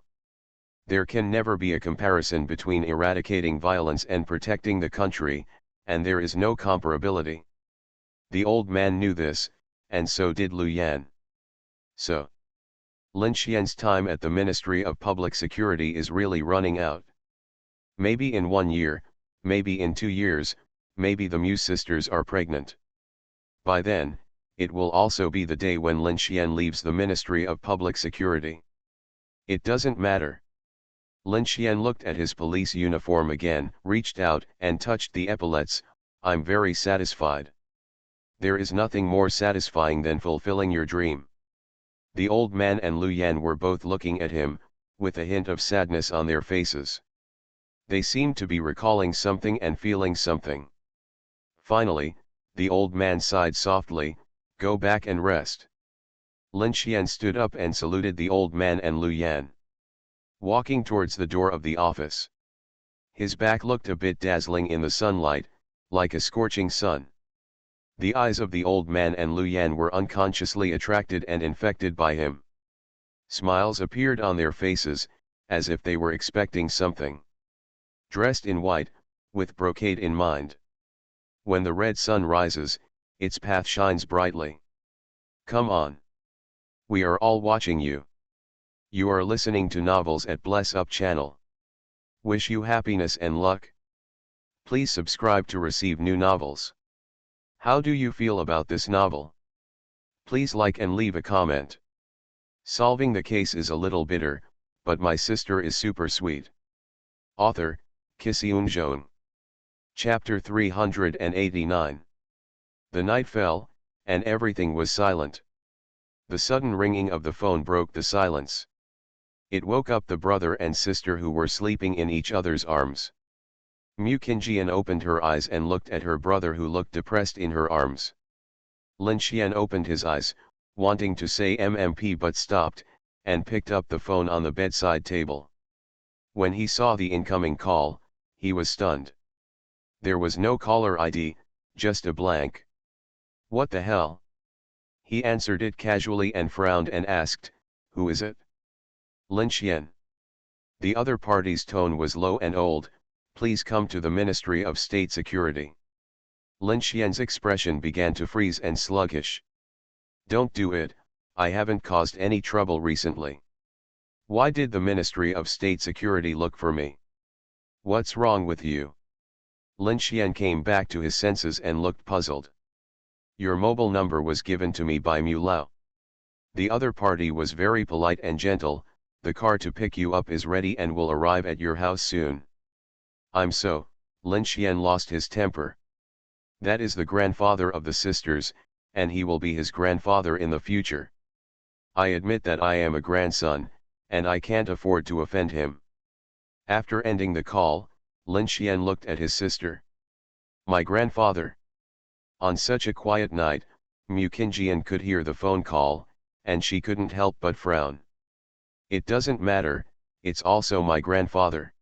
There can never be a comparison between eradicating violence and protecting the country, and there is no comparability. The old man knew this, and so did Lu Yan. So, Lin Xian's time at the Ministry of Public Security is really running out. Maybe in 1 year, maybe in 2 years, maybe the Mu sisters are pregnant. By then, it will also be the day when Lin Xian leaves the Ministry of Public Security. It doesn't matter. Lin Xian looked at his police uniform again, reached out and touched the epaulets. I'm very satisfied. There is nothing more satisfying than fulfilling your dream. The old man and Lu Yan were both looking at him, with a hint of sadness on their faces. They seemed to be recalling something and feeling something. Finally, the old man sighed softly, "Go back and rest." Lin Xian stood up and saluted the old man and Lu Yan, walking towards the door of the office. His back looked a bit dazzling in the sunlight, like a scorching sun. The eyes of the old man and Lu Yan were unconsciously attracted and infected by him. Smiles appeared on their faces, as if they were expecting something. Dressed in white, with brocade in mind. When the red sun rises, its path shines brightly. Come on. We are all watching you. You are listening to novels at Bless Up channel. Wish you happiness and luck. Please subscribe to receive new novels. How do you feel about this novel? Please like and leave a comment. Solving the case is a little bitter, but my sister is super sweet. Author, Kisiun Zhong. Chapter 389. The night fell, and everything was silent. The sudden ringing of the phone broke the silence. It woke up the brother and sister who were sleeping in each other's arms. Mu Qingjian opened her eyes and looked at her brother who looked depressed in her arms. Lin Xian opened his eyes, wanting to say MMP but stopped, and picked up the phone on the bedside table. When he saw the incoming call, he was stunned. There was no caller ID, just a blank. What the hell? He answered it casually and frowned and asked, "Who is it?" Lin Xian. The other party's tone was low and old. "Please come to the Ministry of State Security." Lin Xian's expression began to freeze and sluggish. "Don't do it, I haven't caused any trouble recently. Why did the Ministry of State Security look for me? What's wrong with you?" Lin Xian came back to his senses and looked puzzled. "Your mobile number was given to me by Mu Lao. The other party was very polite and gentle. The car to pick you up is ready and will arrive at your house soon." "I'm so," Lin Xian lost his temper. "That is the grandfather of the sisters, and he will be his grandfather in the future. I admit that I am a grandson, and I can't afford to offend him." After ending the call, Lin Xian looked at his sister. "My grandfather?" On such a quiet night, Mu Qingjian could hear the phone call, and she couldn't help but frown. "It doesn't matter, it's also my grandfather."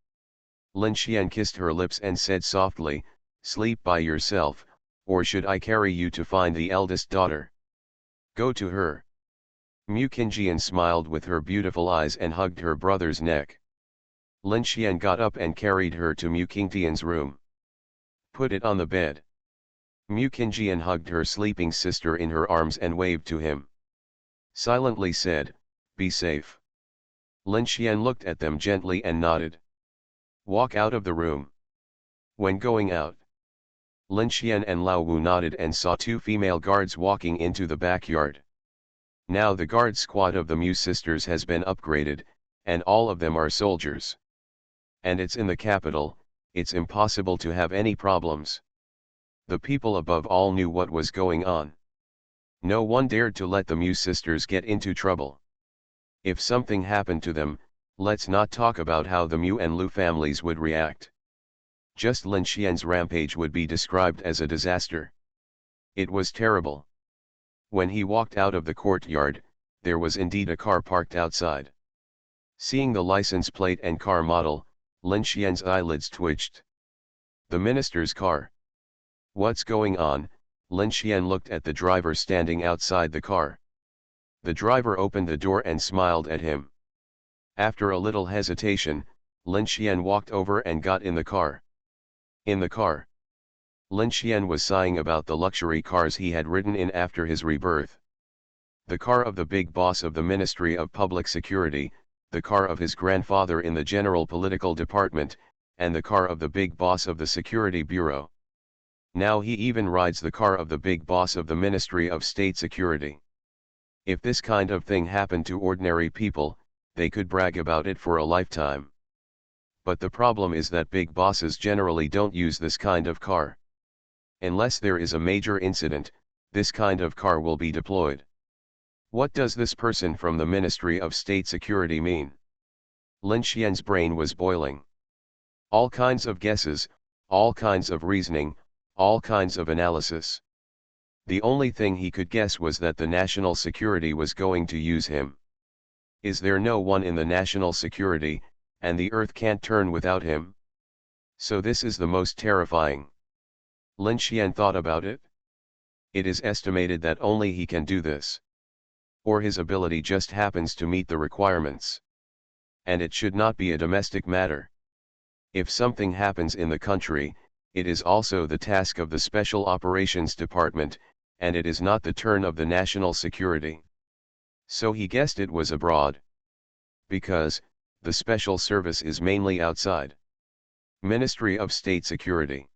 Lin Xian kissed her lips and said softly, "Sleep by yourself, or should I carry you to find the eldest daughter?" "Go to her." Mu Qingjian smiled with her beautiful eyes and hugged her brother's neck. Lin Xian got up and carried her to Mu Qingtian's room. "Put it on the bed." Mu Qingjian hugged her sleeping sister in her arms and waved to him. Silently said, "Be safe." Lin Xian looked at them gently and nodded. "Walk out of the room." When going out, Lin Xian and Lao Wu nodded and saw 2 female guards walking into the backyard. Now the guard squad of the Mu sisters has been upgraded, and all of them are soldiers. And it's in the capital, it's impossible to have any problems. The people above all knew what was going on. No one dared to let the Mu sisters get into trouble. If something happened to them, Let's not talk about how the Mu and Lu families would react. Just Lin Xian's rampage would be described as a disaster. It was terrible. When he walked out of the courtyard, there was indeed a car parked outside. Seeing the license plate and car model, Lin Xian's eyelids twitched. The minister's car. What's going on? Lin Xian looked at the driver standing outside the car. The driver opened the door and smiled at him. After a little hesitation, Lin Xian walked over and got in the car. In the car, Lin Xian was sighing about the luxury cars he had ridden in after his rebirth. The car of the big boss of the Ministry of Public Security, the car of his grandfather in the General Political Department, and the car of the big boss of the Security Bureau. Now he even rides the car of the big boss of the Ministry of State Security. If this kind of thing happened to ordinary people, they could brag about it for a lifetime. But the problem is that big bosses generally don't use this kind of car. Unless there is a major incident, this kind of car will be deployed. What does this person from the Ministry of State Security mean? Lin Xian's brain was boiling. All kinds of guesses, all kinds of reasoning, all kinds of analysis. The only thing he could guess was that the national security was going to use him. Is there no one in the national security, and the earth can't turn without him? So this is the most terrifying. Lin Xian thought about it. It is estimated that only he can do this. Or his ability just happens to meet the requirements. And it should not be a domestic matter. If something happens in the country, it is also the task of the Special Operations Department, and it is not the turn of the national security. So he guessed it was abroad. Because, the special service is mainly outside. Ministry of State Security.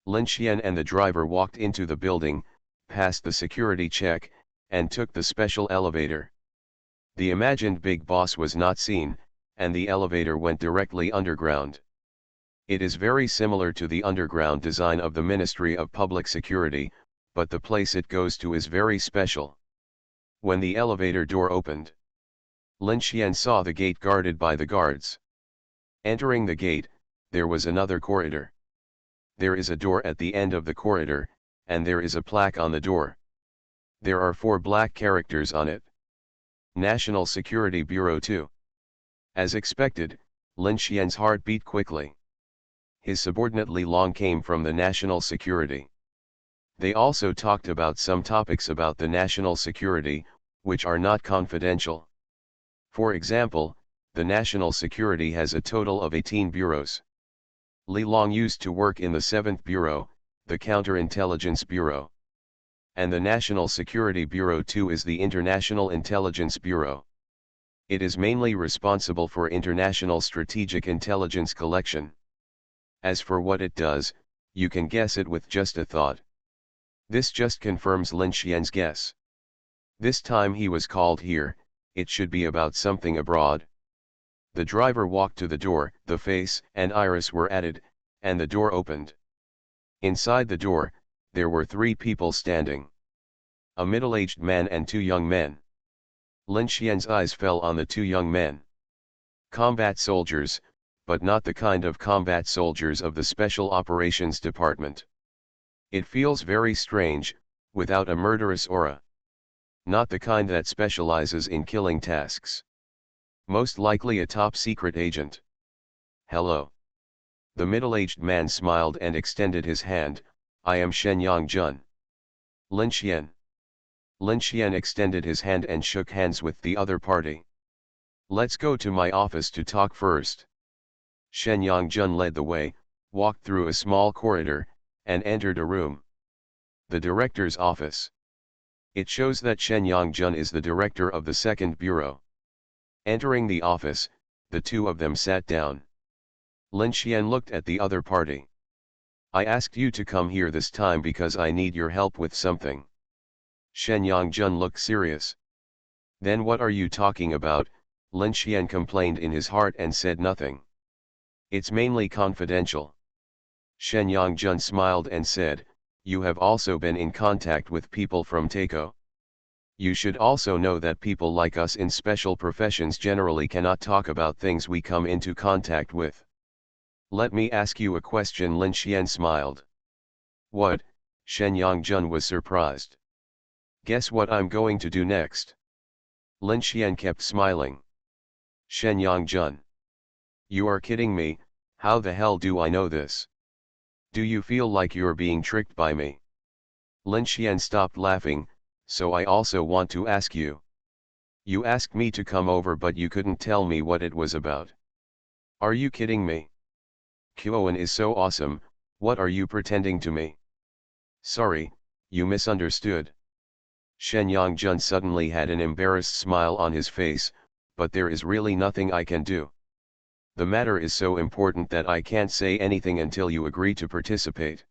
Lin Xian and the driver walked into the building, passed the security check, and took the special elevator. The imagined big boss was not seen, and the elevator went directly underground. It is very similar to the underground design of the Ministry of Public Security, but the place it goes to is very special. When the elevator door opened, Lin Xian saw the gate guarded by the guards. Entering the gate, there was another corridor. There is a door at the end of the corridor, and there is a plaque on the door. There are 4 black characters on it. National Security Bureau 2. As expected, Lin Xian's heart beat quickly. His subordinate Li Long came from the national security. They also talked about some topics about the national security, which are not confidential. For example, the national security has a total of 18 bureaus. Li Long used to work in the 7th Bureau, the Counterintelligence Bureau. And the National Security Bureau 2 is the International Intelligence Bureau. It is mainly responsible for international strategic intelligence collection. As for what it does, you can guess it with just a thought. This just confirms Lin Xian's guess. This time he was called here, it should be about something abroad. The driver walked to the door, the face and iris were added, and the door opened. Inside the door, there were 3 people standing. A middle-aged man and 2 young men. Lin Xian's eyes fell on the 2 young men. Combat soldiers, but not the kind of combat soldiers of the Special Operations Department. It feels very strange, without a murderous aura. Not the kind that specializes in killing tasks. Most likely a top-secret agent. Hello. The middle-aged man smiled and extended his hand. I am Shenyang Jun. Lin Xian. Lin Xian extended his hand and shook hands with the other party. Let's go to my office to talk first. Shenyang Jun led the way, walked through a small corridor, and entered a room. The director's office. It shows that Shenyang Jun is the director of the 2nd Bureau. Entering the office, the 2 of them sat down. Lin Xian looked at the other party. I asked you to come here this time because I need your help with something. Shenyang Jun looked serious. Then what are you talking about? Lin Xian complained in his heart and said nothing. It's mainly confidential. Shenyang Jun smiled and said, you have also been in contact with people from Takeo. You should also know that people like us in special professions generally cannot talk about things we come into contact with. Let me ask you a question. Lin Xian smiled. What? Shen Yongjun was surprised. Guess what I'm going to do next? Lin Xian kept smiling. Shen Yongjun. You are kidding me, how the hell do I know this? Do you feel like you're being tricked by me? Lin Xian stopped laughing, so I also want to ask you. You asked me to come over but you couldn't tell me what it was about. Are you kidding me? Kuoan is so awesome, what are you pretending to me? Sorry, you misunderstood. Shen Yongjun suddenly had an embarrassed smile on his face, but there is really nothing I can do. The matter is so important that I can't say anything until you agree to participate.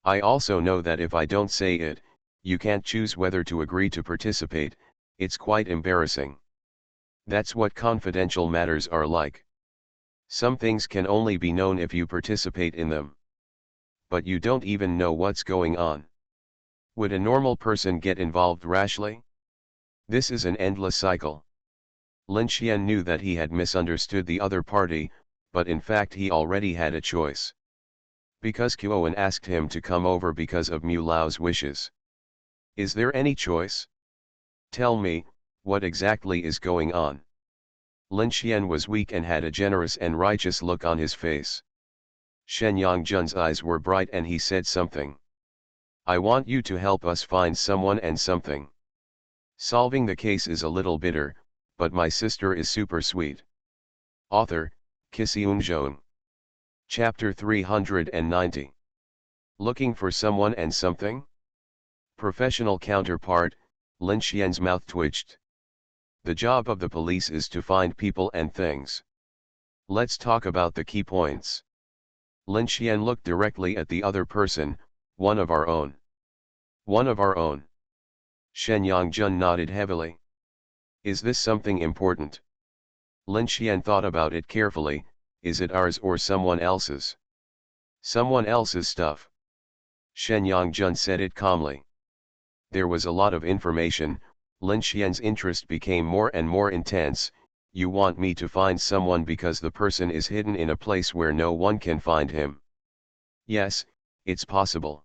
I also know that if I don't say it, you can't choose whether to agree to participate. It's quite embarrassing. That's what confidential matters are like. Some things can only be known if you participate in them. But you don't even know what's going on. Would a normal person get involved rashly? This is an endless cycle. Lin Xian knew that he had misunderstood the other party, but in fact he already had a choice. Because Kuoan asked him to come over because of Mu Lao's wishes. Is there any choice? Tell me, what exactly is going on? Lin Xian was weak and had a generous and righteous look on his face. Shen Yongjun's eyes were bright and he said something. I want you to help us find someone and something. Solving the case is a little bitter, but my sister is super sweet. Author, Kisiun. Chapter 390. Looking for someone and something? Professional counterpart, Lin Xian's mouth twitched. The job of the police is to find people and things. Let's talk about the key points. Lin Xian looked directly at the other person. One of our own. One of our own. Shen Yongjun nodded heavily. Is this something important? Lin Xian thought about it carefully. Is it ours or someone else's? Someone else's stuff. Shen Yongjun said it calmly. There was a lot of information. Lin Xian's interest became more and more intense. You want me to find someone because the person is hidden in a place where no one can find him? Yes, it's possible.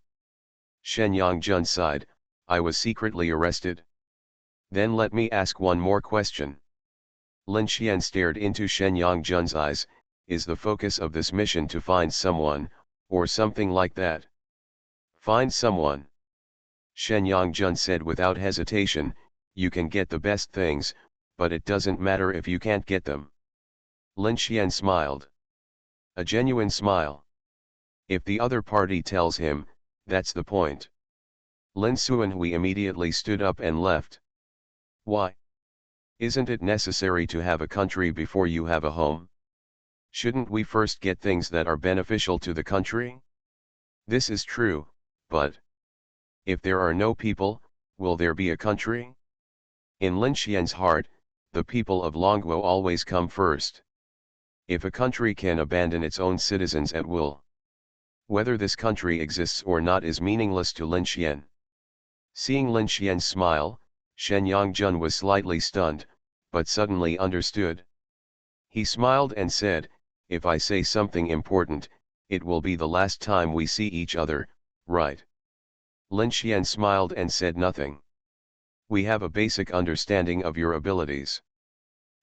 Shen Yongjun sighed. I was secretly arrested. Then let me ask one more question. Lin Xian stared into Shen Yongjun's eyes. Is the focus of this mission to find someone, or something like that? Find someone. Shen Yongjun said without hesitation. You can get the best things, but it doesn't matter if you can't get them. Lin Xian smiled. A genuine smile. If the other party tells him, that's the point. Lin Suanhui immediately stood up and left. Why? Isn't it necessary to have a country before you have a home? Shouldn't we first get things that are beneficial to the country? This is true, but if there are no people, will there be a country? In Lin Xian's heart, the people of Longguo always come first. If a country can abandon its own citizens at will, whether this country exists or not is meaningless to Lin Xian. Seeing Lin Xian's smile, Shen Yongjun was slightly stunned, but suddenly understood. He smiled and said, if I say something important, it will be the last time we see each other, right? Lin Xian smiled and said nothing. We have a basic understanding of your abilities.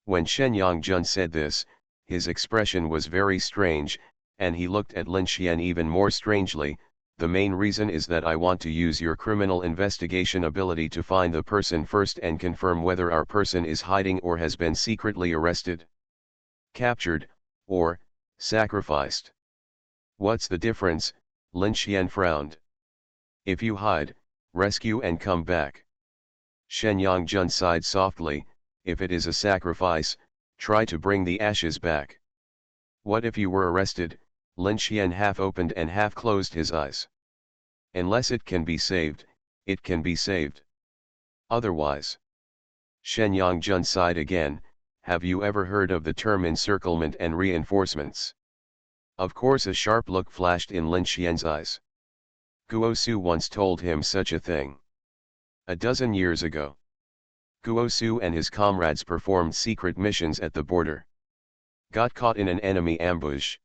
When Shen Yongjun said this, his expression was very strange, and he looked at Lin Xian even more strangely. The main reason is that I want to use your criminal investigation ability to find the person first and confirm whether our person is hiding or has been secretly arrested, captured, or sacrificed. What's the difference? Lin Xian frowned. If you hide, rescue and come back. Shen Yongjun sighed softly. If it is a sacrifice, try to bring the ashes back. What if you were arrested? Lin Xian half opened and half closed his eyes. Unless it can be saved, it can be saved. Otherwise. Shen Yongjun sighed again. Have you ever heard of the term encirclement and reinforcements? Of course, a sharp look flashed in Lin Xian's eyes. Guo Su once told him such a thing. A dozen years ago. Guo Su and his comrades performed secret missions at the border. Got caught in an enemy ambush.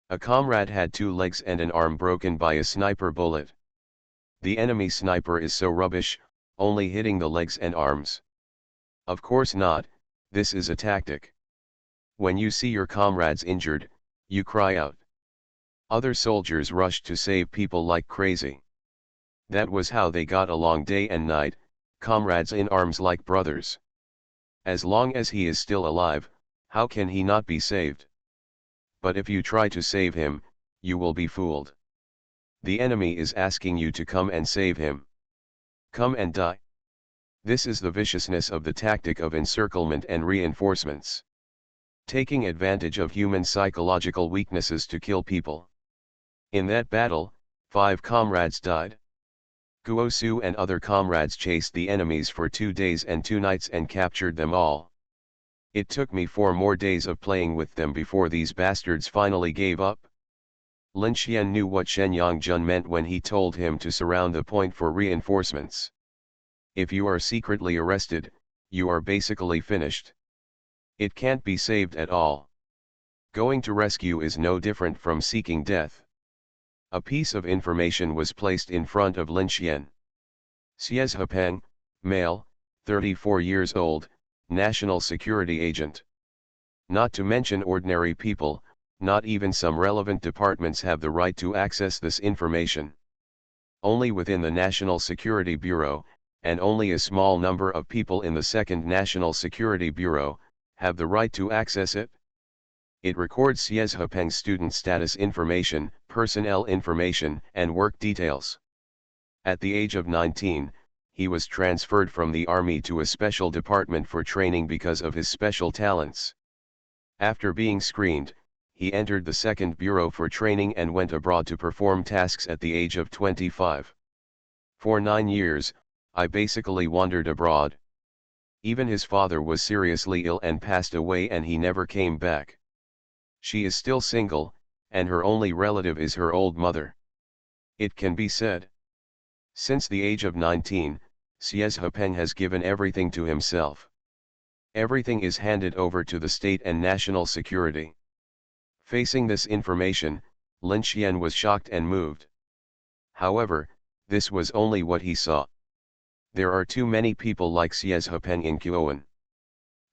A comrade had 2 legs and an arm broken by a sniper bullet. The enemy sniper is so rubbish, only hitting the legs and arms. Of course not, this is a tactic. When you see your comrades injured, you cry out. Other soldiers rushed to save people like crazy. That was how they got along day and night, comrades in arms like brothers. As long as he is still alive, how can he not be saved? But if you try to save him, you will be fooled. The enemy is asking you to come and save him. Come and die. This is the viciousness of the tactic of encirclement and reinforcements. Taking advantage of human psychological weaknesses to kill people. In that battle, 5 comrades died. Guo Su and other comrades chased the enemies for 2 days and 2 nights and captured them all. It took me 4 more days of playing with them before these bastards finally gave up. Lin Xian knew what Shen Yongjun meant when he told him to surround the point for reinforcements. If you are secretly arrested, you are basically finished. It can't be saved at all. Going to rescue is no different from seeking death. A piece of information was placed in front of Lin Xian. Xie Hepeng, male, 34 years old, national security agent. Not to mention ordinary people, not even some relevant departments have the right to access this information. Only within the National Security Bureau, and only a small number of people in the Second National Security Bureau, have the right to access it. It records Xie Hepeng's student status information, personnel information, and work details. At the age of 19, he was transferred from the army to a special department for training because of his special talents. After being screened, he entered the second bureau for training and went abroad to perform tasks at the age of 25. For 9 years, I basically wandered abroad. Even his father was seriously ill and passed away and he never came back. She is still single, and her only relative is her old mother. It can be said. Since the age of 19, Xie Hepeng has given everything to himself. Everything is handed over to the state and national security. Facing this information, Lin Xian was shocked and moved. However, this was only what he saw. There are too many people like Xie Hepeng in Qiuan.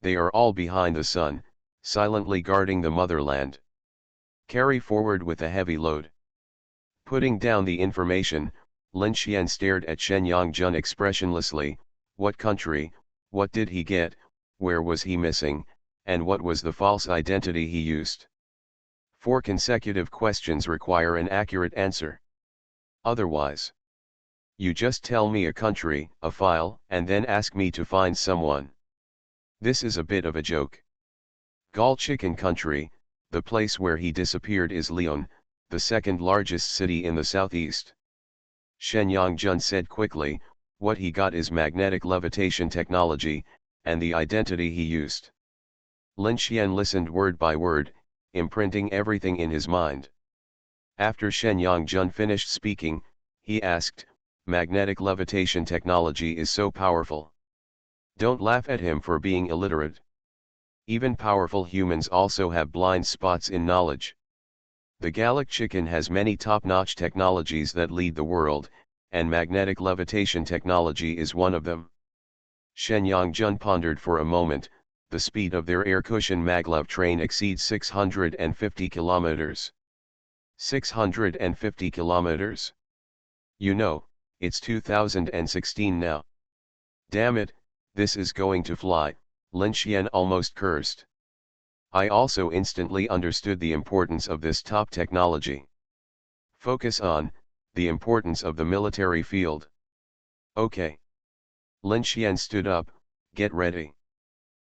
They are all behind the sun, silently guarding the motherland. Carry forward with a heavy load. Putting down the information, Lin Xian stared at Shen Yongjun expressionlessly. What country, what did he get, where was he missing, and what was the false identity he used? 4 consecutive questions require an accurate answer. Otherwise, you just tell me a country, a file, and then ask me to find someone. This is a bit of a joke. Gal Chicken Country, the place where he disappeared is Lyon, the second largest city in the southeast. Shen Yongjun said quickly, what he got is magnetic levitation technology, and the identity he used. Lin Xian listened word by word, imprinting everything in his mind. After Shen Yongjun finished speaking, he asked, magnetic levitation technology is so powerful. Don't laugh at him for being illiterate. Even powerful humans also have blind spots in knowledge. The Gallic Chicken has many top-notch technologies that lead the world, and magnetic levitation technology is one of them. Shen Yongjun pondered for a moment. The speed of their air-cushion maglev train exceeds 650 kilometers. 650 kilometers? You know, it's 2016 now. Damn it, this is going to fly, Lin Xian almost cursed. I also instantly understood the importance of this top technology. Focus on the importance of the military field. Okay. Lin Xian stood up, get ready.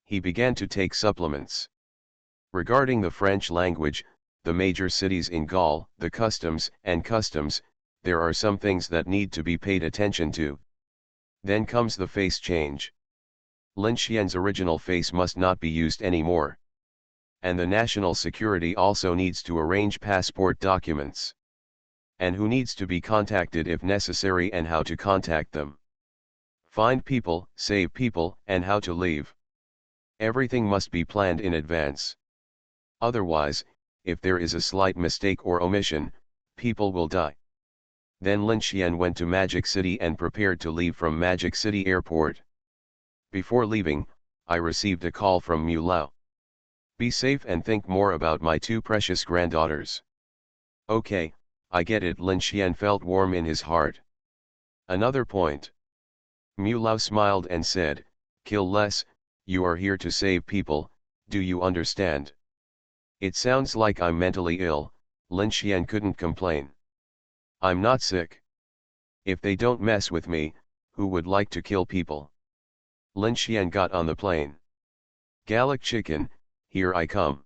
He began to take supplements. Regarding the French language, the major cities in Gaul, the customs, there are some things that need to be paid attention to. Then comes the face change. Lin Xian's original face must not be used anymore. And the national security also needs to arrange passport documents. And who needs to be contacted if necessary and how to contact them. Find people, save people, and how to leave. Everything must be planned in advance. Otherwise, if there is a slight mistake or omission, people will die. Then Lin Xian went to Magic City and prepared to leave from Magic City Airport. Before leaving, I received a call from Mu Lao. Be safe and think more about my two precious granddaughters. Okay, I get it. Lin Xian felt warm in his heart. Another point. Mu Lao smiled and said, kill less, you are here to save people, do you understand? It sounds like I'm mentally ill, Lin Xian couldn't complain. I'm not sick. If they don't mess with me, who would like to kill people? Lin Xian got on the plane. Gallic chicken, here I come.